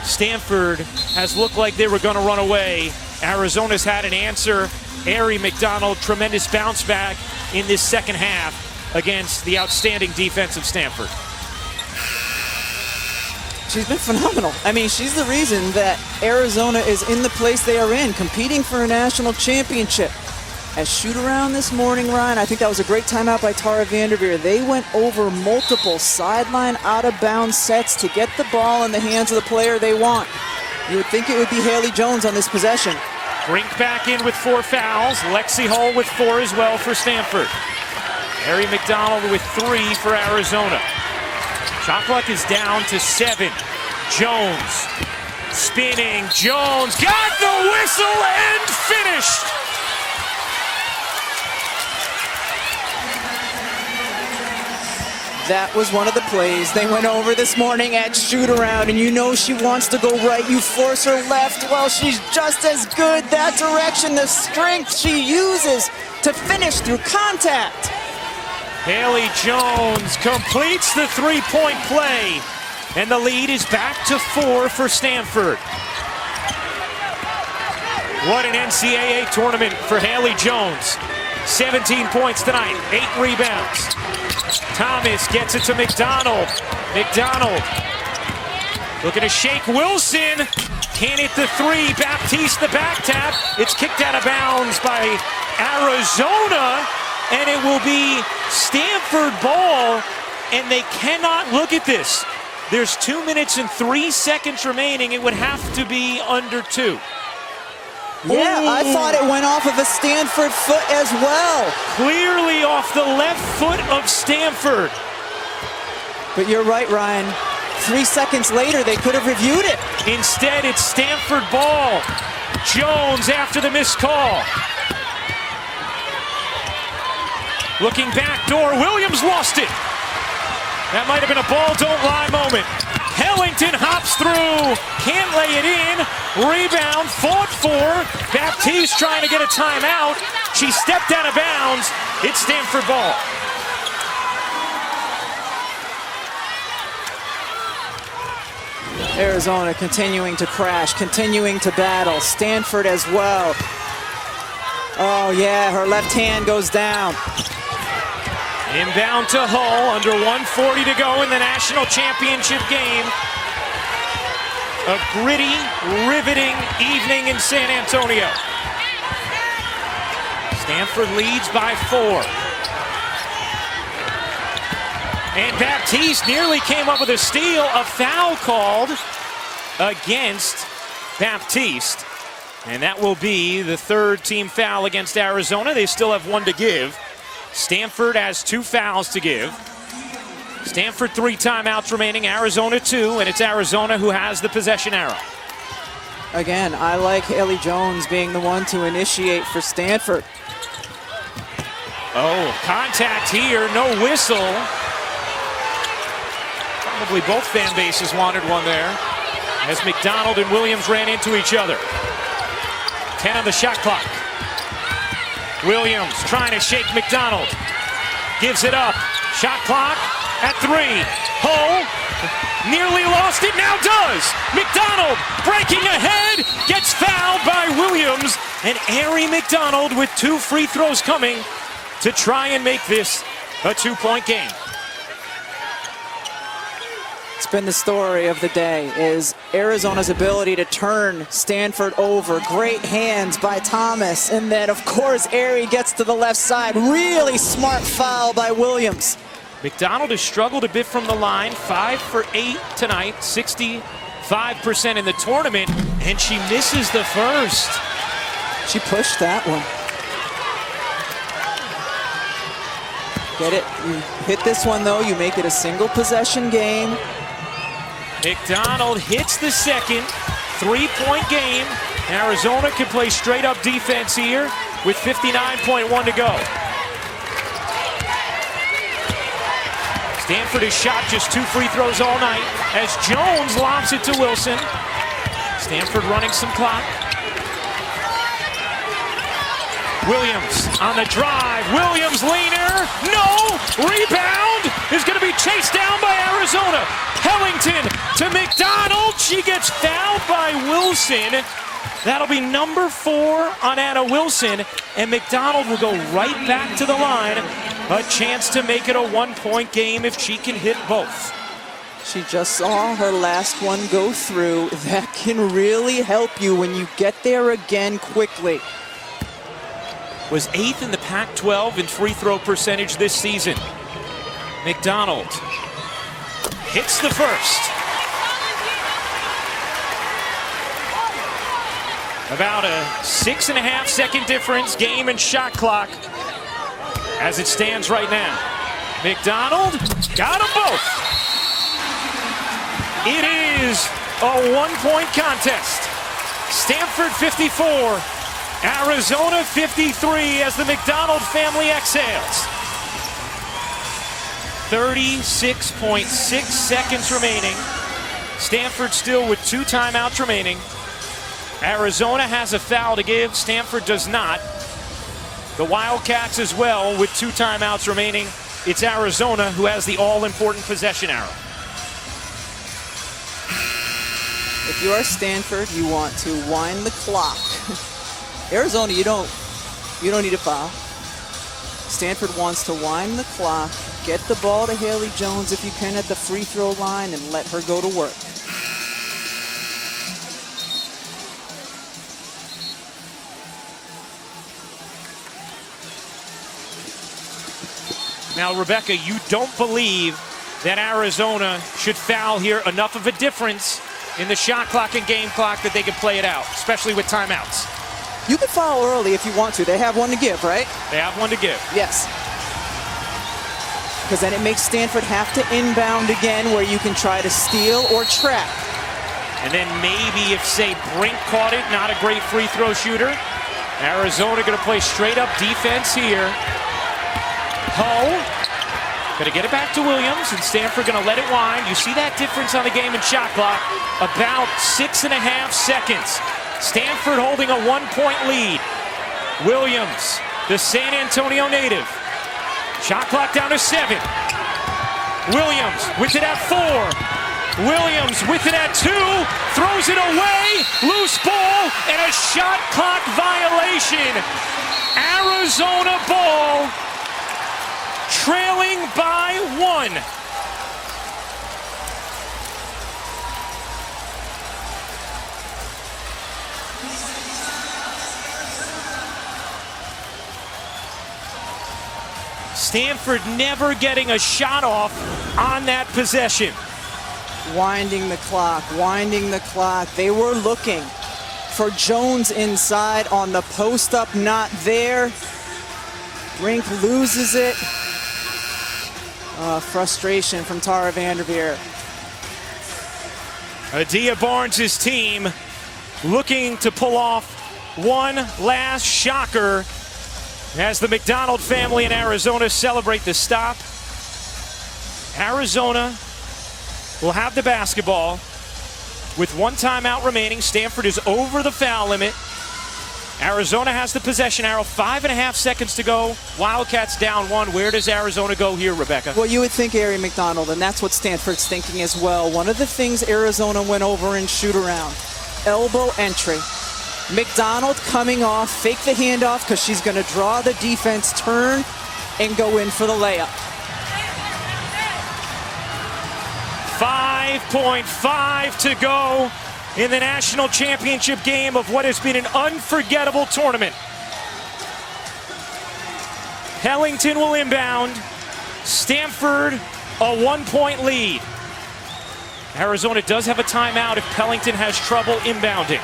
S1: Stanford has looked like they were going to run away. Arizona's had an answer. Ari McDonald, tremendous bounce back in this second half against the outstanding defense of Stanford.
S8: She's been phenomenal. I mean, she's the reason that Arizona is in the place they are in, competing for a national championship. At shoot-around this morning, Ryan, I think that was a great timeout by Tara Vanderveer. They went over multiple sideline out-of-bounds sets to get the ball in the hands of the player they want. You would think it would be Haley Jones on this possession.
S1: Brink back in with 4 fouls. Lexi Hull with 4 as well for Stanford. Ari McDonald with 3 for Arizona. Shot clock is down to 7. Jones spinning. Jones got the whistle and finished.
S8: That was one of the plays they went over this morning at shoot-around, and you know she wants to go right. You force her left. Well, she's just as good that direction. The strength she uses to finish through contact.
S1: Haley Jones completes the three-point play, and the lead is back to 4 for Stanford. What an NCAA tournament for Haley Jones. 17 points tonight, 8 rebounds. Thomas gets it to McDonald. McDonald looking to shake Wilson. Can't hit the 3. Baptiste the back tap. It's kicked out of bounds by Arizona, and it will be Stanford ball, and they cannot look at this. There's 2 minutes and 3 seconds remaining. It would have to be under 2.
S8: Yeah, I thought it went off of a Stanford foot as well.
S1: Clearly off the left foot of Stanford.
S8: But you're right, Ryan. 3 seconds later, they could have reviewed it.
S1: Instead, it's Stanford ball. Jones after the missed call. Looking back door, Williams lost it. That might have been a ball don't lie moment. Hellington hops through, can't lay it in. Rebound, fought for. Baptiste trying to get a timeout. She stepped out of bounds. It's Stanford ball.
S8: Arizona continuing to crash, continuing to battle. Stanford as well. Oh yeah, her left hand goes down.
S1: Inbound to Hull, under 1:40 to go in the national championship game. A gritty, riveting evening in San Antonio. Stanford leads by 4. And Baptiste nearly came up with a steal. A foul called against Baptiste. And that will be the 3rd team foul against Arizona. They still have 1 to give. Stanford has 2 fouls to give. Stanford 3 timeouts remaining, Arizona 2, and it's Arizona who has the possession arrow.
S8: Again, I like Haley Jones being the one to initiate for Stanford.
S1: Oh, contact here, no whistle. Probably both fan bases wanted one there, as McDonald and Williams ran into each other. 10 on the shot clock. Williams trying to shake McDonald. Gives it up. Shot clock at 3. Hull Nearly lost it, now does. McDonald breaking ahead, gets fouled by Williams. And Aari McDonald with 2 free throws coming to try and make this a 2-point game.
S8: It's been the story of the day, is Arizona's ability to turn Stanford over. Great hands by Thomas. And then, of course, Aari gets to the left side. Really smart foul by Williams.
S1: McDonald has struggled a bit from the line. 5 for 8 tonight, 65% in the tournament, and she misses the first.
S8: She pushed that one. Get it? You hit this one, though. You make it a single possession game.
S1: McDonald hits the second, 3-point game. Arizona can play straight up defense here with 59.1 to go. Stanford has shot just 2 free throws all night as Jones lobs it to Wilson. Stanford running some clock. Williams on the drive. Williams leaner. No! Rebound is going to be chased down by Arizona. Hellington to McDonald. She gets fouled by Wilson. That'll be number 4 on Anna Wilson. And McDonald will go right back to the line. A chance to make it a 1-point game if she can hit both.
S8: She just saw her last one go through. That can really help you when you get there again quickly.
S1: Was 8th in the Pac-12 in free throw percentage this season. McDonald hits the first. About a 6.5-second difference, game and shot clock as it stands right now. McDonald got them both. It is a 1-point contest. Stanford 54. Arizona 53 as the McDonald family exhales. 36.6 seconds remaining. Stanford still with 2 timeouts remaining. Arizona has a foul to give. Stanford does not. The Wildcats as well with 2 timeouts remaining. It's Arizona who has the all-important possession arrow.
S8: If you are Stanford, you want to wind the clock. Arizona, you don't need a foul. Stanford wants to wind the clock, get the ball to Haley Jones if you can at the free throw line, and let her go to work.
S1: Now, Rebecca, you don't believe that Arizona should foul here enough of a difference in the shot clock and game clock that they could play it out, especially with timeouts.
S8: You can foul early if you want to. They have one to give, right?
S1: They have one to give.
S8: Yes. Because then it makes Stanford have to inbound again where you can try to steal or trap.
S1: And then maybe if, say, Brink caught it, not a great free throw shooter. Arizona going to play straight up defense here. Ho, going to get it back to Williams, and Stanford going to let it wind. You see that difference on the game and shot clock? About 6.5 seconds. Stanford holding a 1-point lead. Williams, the San Antonio native. Shot clock down to 7. Williams with it at 4. Williams with it at 2. Throws it away. Loose ball and a shot clock violation. Arizona ball trailing by 1. Stanford never getting a shot off on that possession.
S8: Winding the clock, winding the clock. They were looking for Jones inside on the post up, not there. Brink loses it. Frustration from Tara Vanderveer.
S1: Adia Barnes' team looking to pull off one last shocker as the McDonald family in Arizona celebrate the stop. Arizona will have the basketball with 1 timeout remaining. Stanford is over the foul limit. Arizona has the possession arrow, 5.5 seconds to go. Wildcats down 1. Where does Arizona go here, Rebecca?
S8: Well, you would think Ari McDonald, and that's what Stanford's thinking as well. One of the things Arizona went over in shoot-around, elbow entry. McDonald coming off, fake the handoff because she's going to draw the defense, turn, and go in for the layup.
S1: 5.5 to go in the national championship game of what has been an unforgettable tournament. Pellington will inbound. Stanford a 1-point lead. Arizona does have a timeout if Pellington has trouble inbounding.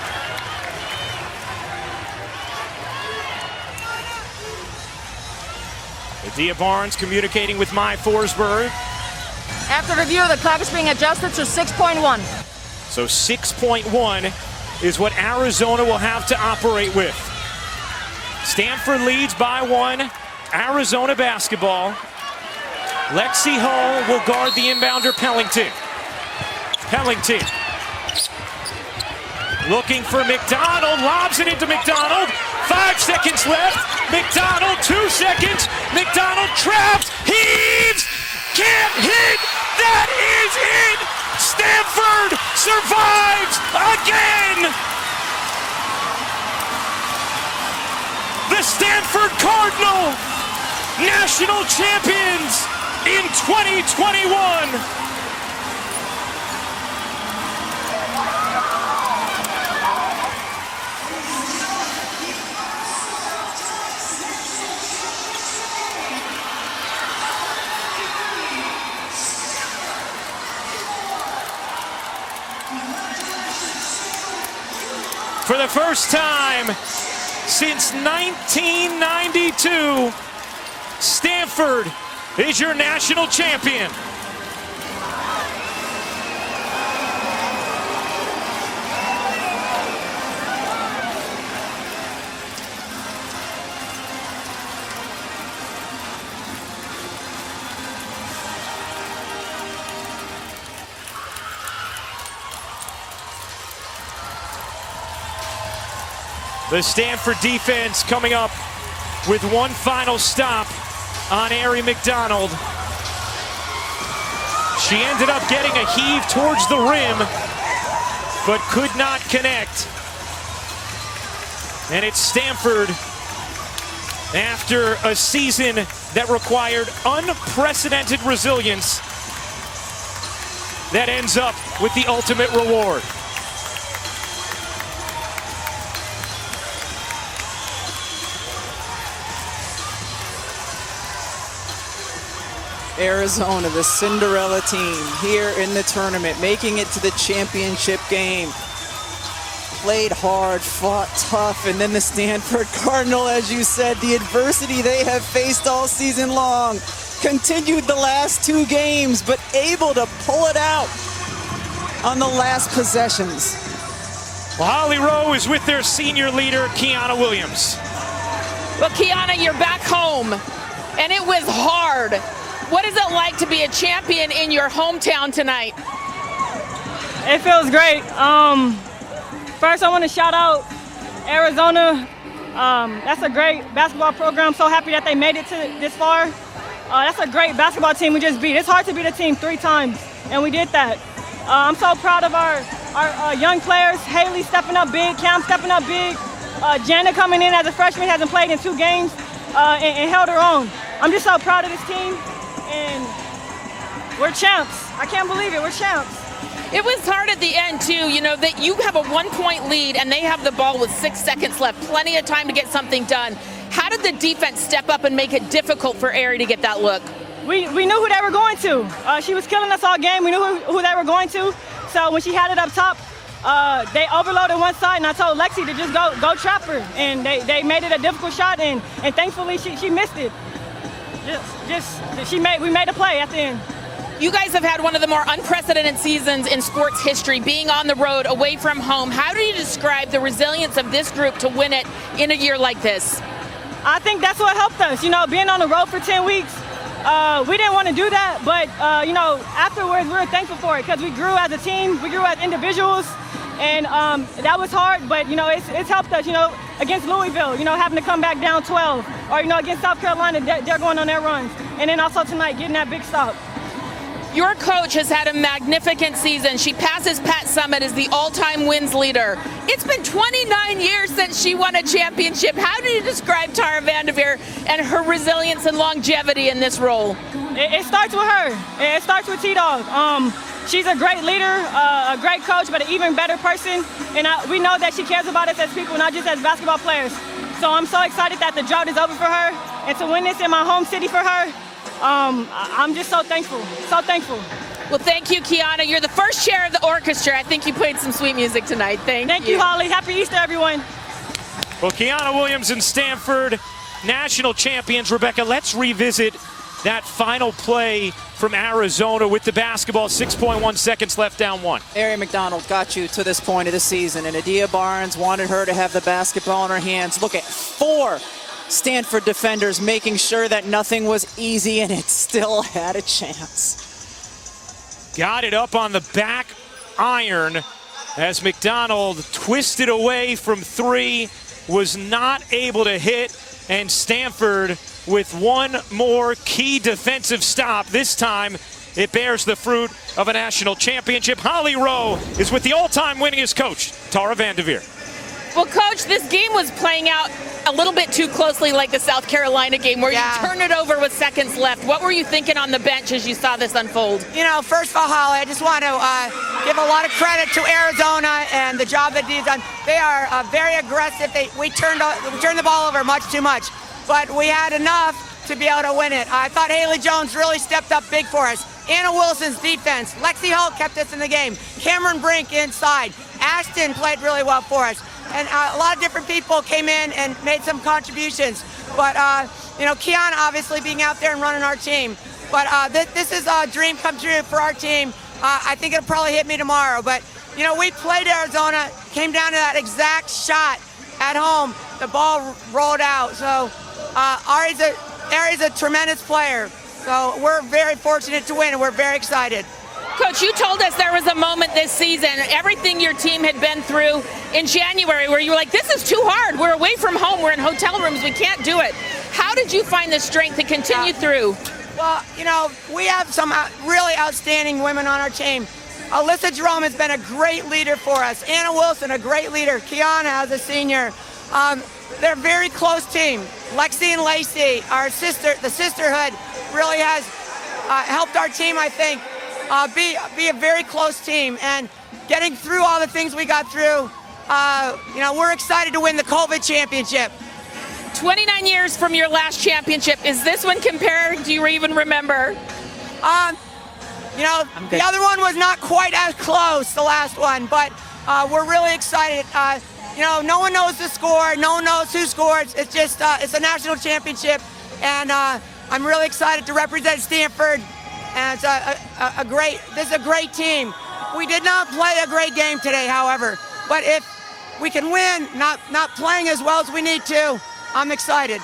S1: Adia Barnes communicating with Mai Forsberg.
S15: After review, the clock is being adjusted to 6.1.
S1: So 6.1 is what Arizona will have to operate with. Stanford leads by 1. Arizona basketball. Lexi Hall will guard the inbounder Pellington. Pellington looking for McDonald, lobs it into McDonald. 5 seconds left. McDonald, 2 seconds. McDonald trapped, heaves, can't hit. That is it. Stanford survives again. The Stanford Cardinal, national champions in 2021. For the first time since 1992, Stanford is your national champion. The Stanford defense coming up with one final stop on Ari McDonald. She ended up getting a heave towards the rim, but could not connect. And it's Stanford, after a season that required unprecedented resilience, that ends up with the ultimate reward.
S8: Arizona, the Cinderella team, here in the tournament, making it to the championship game. Played hard, fought tough, and then the Stanford Cardinal, as you said, the adversity they have faced all season long, continued the last 2 games, but able to pull it out on the last possessions.
S1: Well, Holly Rowe is with their senior leader, Kiana Williams.
S9: Well, Kiana, you're back home, and it was hard. What is it like to be a champion in your hometown tonight?
S6: It feels great. First, I want to shout out Arizona. That's a great basketball program. I'm so happy that they made it to this far. That's a great basketball team we just beat. It's hard to beat a team 3 times, and we did that. I'm so proud of our young players. Haley stepping up big, Cam stepping up big. Jana coming in as a freshman, hasn't played in 2 games and held her own. I'm just so proud of this team. And we're champs. I can't believe it. We're champs.
S9: It was hard at the end, too, you know, that you have a 1-point lead and they have the ball with 6 seconds left. Plenty of time to get something done. How did the defense step up and make it difficult for Ari to get that look?
S6: We knew who they were going to. She was killing us all game. We knew who they were going to. So when she had it up top, they overloaded one side, and I told Lexi to just go trap her. And they made it a difficult shot, and thankfully she missed it. We made a play at the end.
S9: You guys have had one of the more unprecedented seasons in sports history, being on the road, away from home. How do you describe the resilience of this group to win it in a year like this?
S6: I think that's what helped us. You know, being on the road for 10 weeks, we didn't want to do that, but, you know, afterwards we were thankful for it because we grew as a team, we grew as individuals, and that was hard, but, you know, it's helped us. You know, against Louisville, having to come back down 12. Or, against South Carolina, they're going on their runs. And then also tonight, getting that big stop.
S9: Your coach has had a magnificent season. She passes Pat Summitt as the all-time wins leader. It's been 29 years since she won a championship. How do you describe Tara Vanderveer and her resilience and longevity in this role?
S6: It starts with her. It starts with T-Dog. She's a great leader, a great coach, but an even better person. And we know that she cares about us as people, not just as basketball players. So I'm so excited that the drought is over for her. And to win this in my home city for her, I'm just so thankful, so thankful.
S9: Well, thank you, Kiana. You're the first chair of the orchestra. I think you played some sweet music tonight. Thank
S6: you, Holly. Happy Easter, everyone.
S1: Well, Kiana Williams and Stanford, national champions. Rebecca, let's revisit that final play from Arizona with the basketball, 6.1 seconds left, down 1.
S8: Ari McDonald got you to this point of the season, and Adia Barnes wanted her to have the basketball in her hands. Look at 4 Stanford defenders making sure that nothing was easy, and it still had a chance.
S1: Got it up on the back iron as McDonald twisted away from 3, was not able to hit, and Stanford with one more key defensive stop. This time it bears the fruit of a national championship. Holly Rowe is with the all-time winningest coach, Tara Vanderveer.
S9: Well, Coach, this game was playing out a little bit too closely like the South Carolina game where you turn it over with seconds left. What were you thinking on the bench as you saw this unfold?
S16: First of all, Holly, I just want to give a lot of credit to Arizona and the job that they've done. They are very aggressive. We turned the ball over much too much, but we had enough to be able to win it. I thought Haley Jones really stepped up big for us. Anna Wilson's defense. Lexi Hull kept us in the game. Cameron Brink inside. Ashton played really well for us. And a lot of different people came in and made some contributions. But, Kiana obviously being out there and running our team. But this is a dream come true for our team. I think it'll probably hit me tomorrow. But, we played Arizona, came down to that exact shot at home. The ball rolled out. So Ari's a tremendous player. So we're very fortunate to win, and we're very excited.
S9: Coach, you told us there was a moment this season, everything your team had been through in January, where you were like, this is too hard. We're away from home. We're in hotel rooms. We can't do it. How did you find the strength to continue through?
S16: Well, we have some really outstanding women on our team. Alyssa Jerome has been a great leader for us. Anna Wilson, a great leader. Kiana as a senior. They're a very close team. Lexi and Lacey, the sisterhood, really has helped our team, I think, be a very close team. And getting through all the things we got through, we're excited to win the COVID championship.
S9: 29 years from your last championship. Is this one compared? Do you even remember?
S16: The other one was not quite as close, the last one, but we're really excited. No one knows the score. No one knows who scores. It's just, it's a national championship. And I'm really excited to represent Stanford. And it's this is a great team. We did not play a great game today, however. But if we can win, not playing as well as we need to, I'm excited.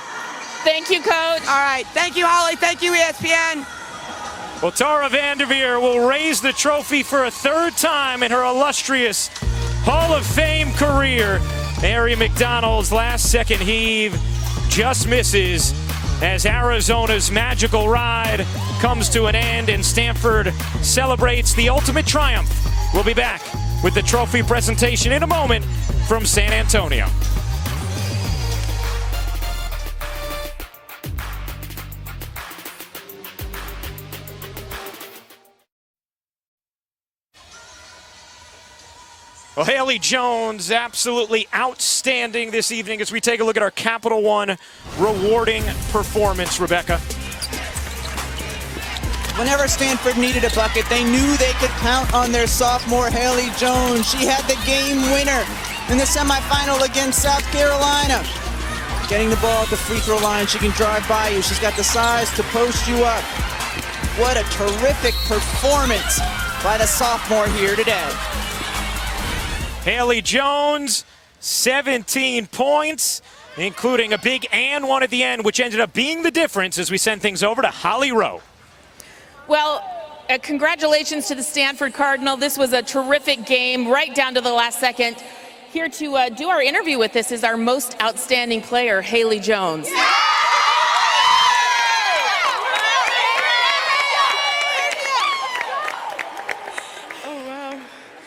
S9: Thank you, Coach.
S16: All right. Thank you, Holly. Thank you, ESPN.
S1: Well, Tara Vanderveer will raise the trophy for a 3rd time in her illustrious Hall of Fame career. Ari McDonald's last-second heave just misses as Arizona's magical ride comes to an end and Stanford celebrates the ultimate triumph. We'll be back with the trophy presentation in a moment from San Antonio. Well, Haley Jones, absolutely outstanding this evening as we take a look at our Capital One rewarding performance, Rebecca.
S8: Whenever Stanford needed a bucket, they knew they could count on their sophomore Haley Jones. She had the game winner in the semifinal against South Carolina. Getting the ball at the free throw line, she can drive by you. She's got the size to post you up. What a terrific performance by the sophomore here today.
S1: Haley Jones, 17 points, including a big and one at the end, which ended up being the difference as we send things over to Holly Rowe.
S9: Well, congratulations to the Stanford Cardinal. This was a terrific game right down to the last second. Here to do our interview with us is our most outstanding player, Haley Jones.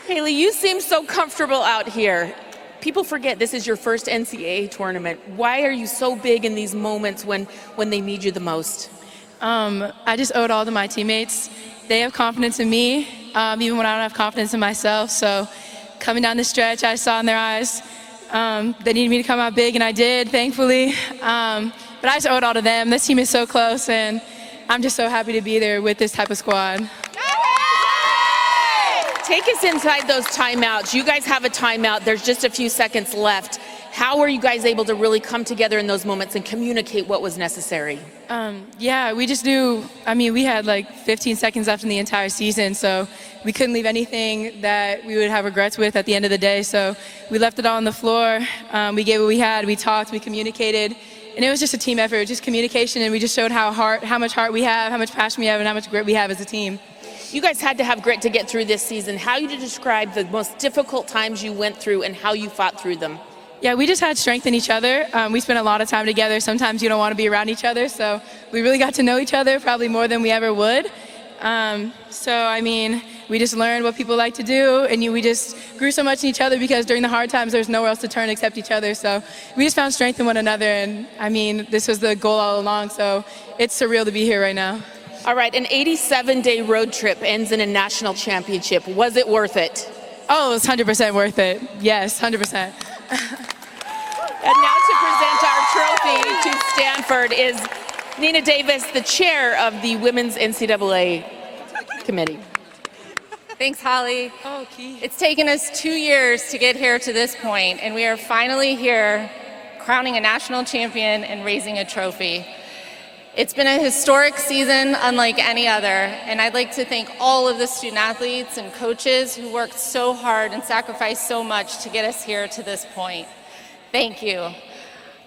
S9: Haley, you seem so comfortable out here. People forget this is your first NCAA tournament. Why are you so big in these moments when they need you the most?
S13: I just owe it all to my teammates. They have confidence in me, even when I don't have confidence in myself. So coming down the stretch, I saw in their eyes they needed me to come out big, and I did, thankfully. But I just owe it all to them. This team is so close, and I'm just so happy to be there with this type of squad.
S9: Take us inside those timeouts. You guys have a timeout. There's just a few seconds left. How were you guys able to really come together in those moments and communicate what was necessary?
S13: Yeah, we just knew, we had like 15 seconds left in the entire season, so we couldn't leave anything that we would have regrets with at the end of the day. So we left it all on the floor. We gave what we had. We talked, we communicated, and it was just a team effort, just communication, and we just showed how much heart we have, how much passion we have, and how much grit we have as a team.
S9: You guys had to have grit to get through this season. How would you describe the most difficult times you went through and how you fought through them?
S13: Yeah, we just had strength in each other. We spent a lot of time together. Sometimes you don't want to be around each other, so we really got to know each other probably more than we ever would. We just learned what people like to do, and we just grew so much in each other because during the hard times, there's nowhere else to turn except each other. So we just found strength in one another, and this was the goal all along, so it's surreal to be here right now.
S9: All right, an 87-day road trip ends in a national championship. Was it worth it?
S13: Oh, it was 100% worth it. Yes, 100%.
S9: And now to present our trophy to Stanford is Nina Davis, the chair of the Women's NCAA Committee.
S17: Thanks, Holly. It's taken us 2 years to get here to this point, and we are finally here crowning a national champion and raising a trophy. It's been a historic season unlike any other, and I'd like to thank all of the student athletes and coaches who worked so hard and sacrificed so much to get us here to this point. Thank you.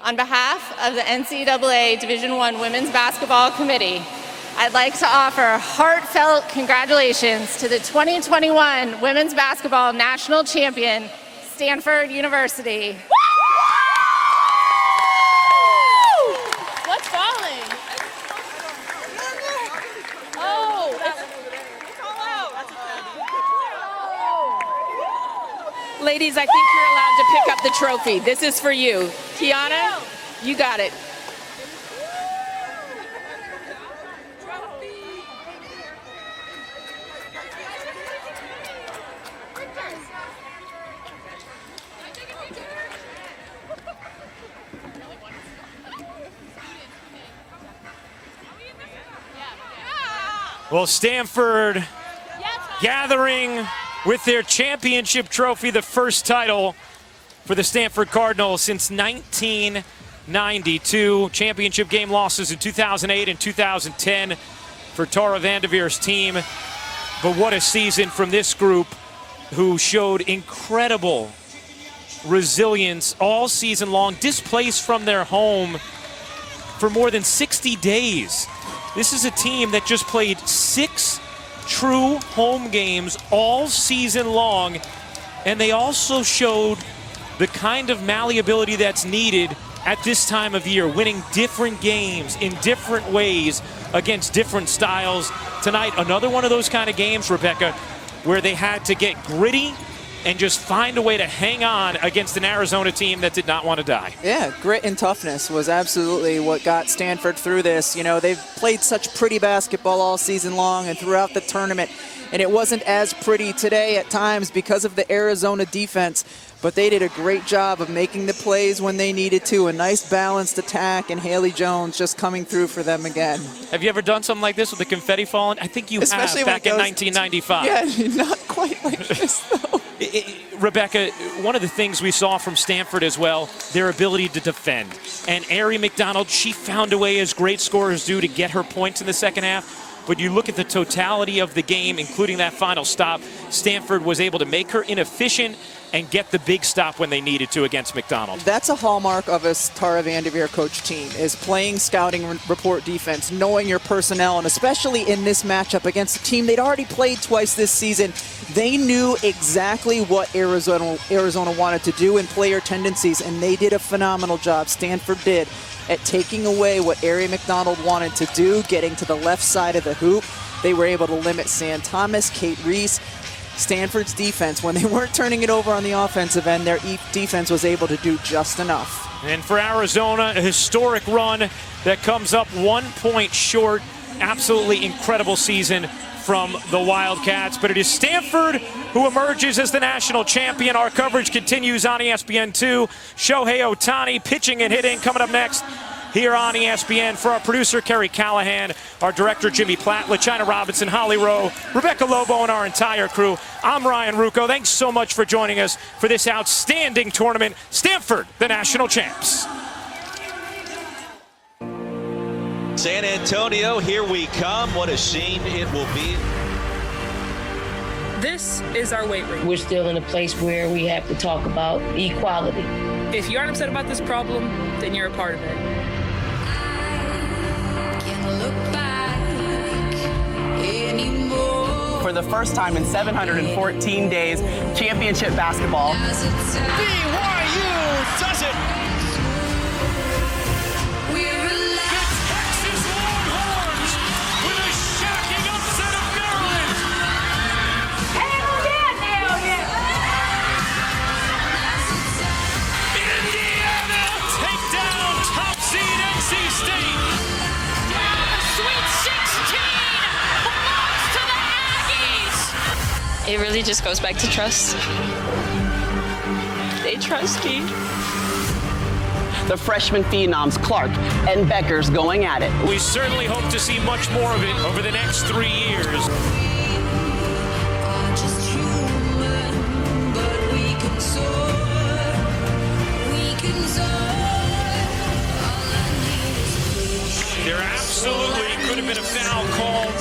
S17: On behalf of the NCAA Division I Women's Basketball Committee, I'd like to offer heartfelt congratulations to the 2021 Women's Basketball National Champion, Stanford University.
S9: What's falling? Ladies, I think you're allowed to pick up the trophy. This is for you. Kiana, you got it.
S1: Well, Stanford gathering with their championship trophy, the first title for the Stanford Cardinals since 1992. Championship game losses in 2008 and 2010 for Tara Vanderveer's team. But what a season from this group, who showed incredible resilience all season long, displaced from their home for more than 60 days. This is a team that just played 6 true home games all season long, and they also showed the kind of malleability that's needed at this time of year, winning different games in different ways against different styles. Tonight, another one of those kind of games, Rebecca, where they had to get gritty and just find a way to hang on against an Arizona team that did not want to die.
S8: Yeah, grit and toughness was absolutely what got Stanford through this. You know, they've played such pretty basketball all season long and throughout the tournament, and it wasn't as pretty today at times because of the Arizona defense, but they did a great job of making the plays when they needed to. A nice balanced attack, and Haley Jones just coming through for them again.
S1: Have you ever done something like this with the confetti falling? I think you
S8: Especially
S1: have, back in 1995.
S8: Yeah, not quite like this, though.
S1: Rebecca, one of the things we saw from Stanford as well, their ability to defend. And Ari McDonald, she found a way, as great scorers do, to get her points in the second half. but you look at the totality of the game, including that final stop, Stanford was able to make her inefficient and get the big stop when they needed to against McDonald.
S8: That's a hallmark of a Tara Vanderveer coach team, is playing scouting report defense, knowing your personnel, and especially in this matchup against a team they'd already played twice this season. They knew exactly what Arizona wanted to do and player tendencies, and they did a phenomenal job. Stanford did at taking away what Ari McDonald wanted to do, getting to the left side of the hoop. They were able to limit Sam Thomas, Kate Reese. Stanford's defense, when they weren't turning it over on the offensive end, their defense was able to do just enough.
S1: And for Arizona, a historic run that comes up 1 point short. Absolutely incredible season from the Wildcats. But it is Stanford who emerges as the national champion. Our coverage continues on ESPN2. Shohei Ohtani pitching and hitting coming up next here on ESPN. For our producer, Kerry Callahan, our director, Jimmy Platt, LaChina Robinson, Holly Rowe, Rebecca Lobo, and our entire crew, I'm Ryan Rucco. Thanks so much for joining us for this outstanding tournament. Stanford, the national champs.
S18: San Antonio, here we come. What a shame it will be.
S19: This is our weight room.
S20: We're still in a place where we have to talk about equality.
S19: If you aren't upset about this problem, then you're a part of it.
S21: For the first time in 714 days, championship basketball.
S12: BYU does it.
S1: The Texas Longhorns with a shocking upset of Maryland. Indiana take down top seed NC State.
S4: Sweet 16 belongs to the Aggies.
S22: It really just goes back to trust. They trust me.
S21: The freshman phenoms Clark and Becker's going at it.
S1: We certainly hope to see much more of it over the next 3 years. There absolutely could have been a foul call.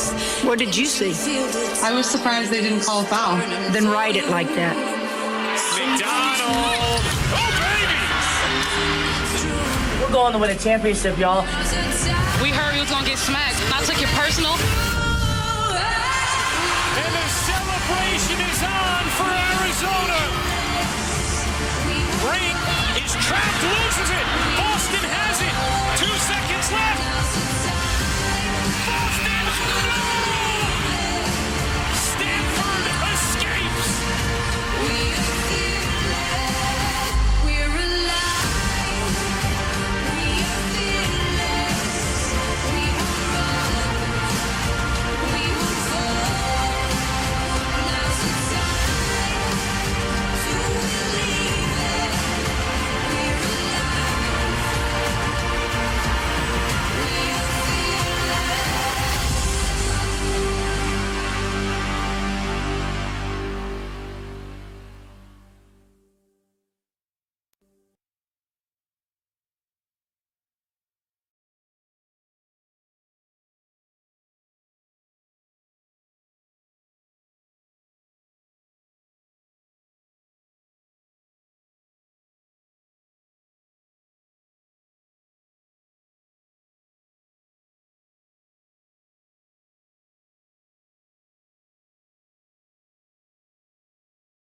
S7: What did you see?
S23: I was surprised they didn't call a foul.
S7: Then write it like that.
S1: McDonald. Oh, baby!
S24: We're going to win a championship, y'all.
S4: We heard we was going to get smacked. I took it personal.
S1: And the celebration is on for Arizona. Brink is trapped, loses it. Boston has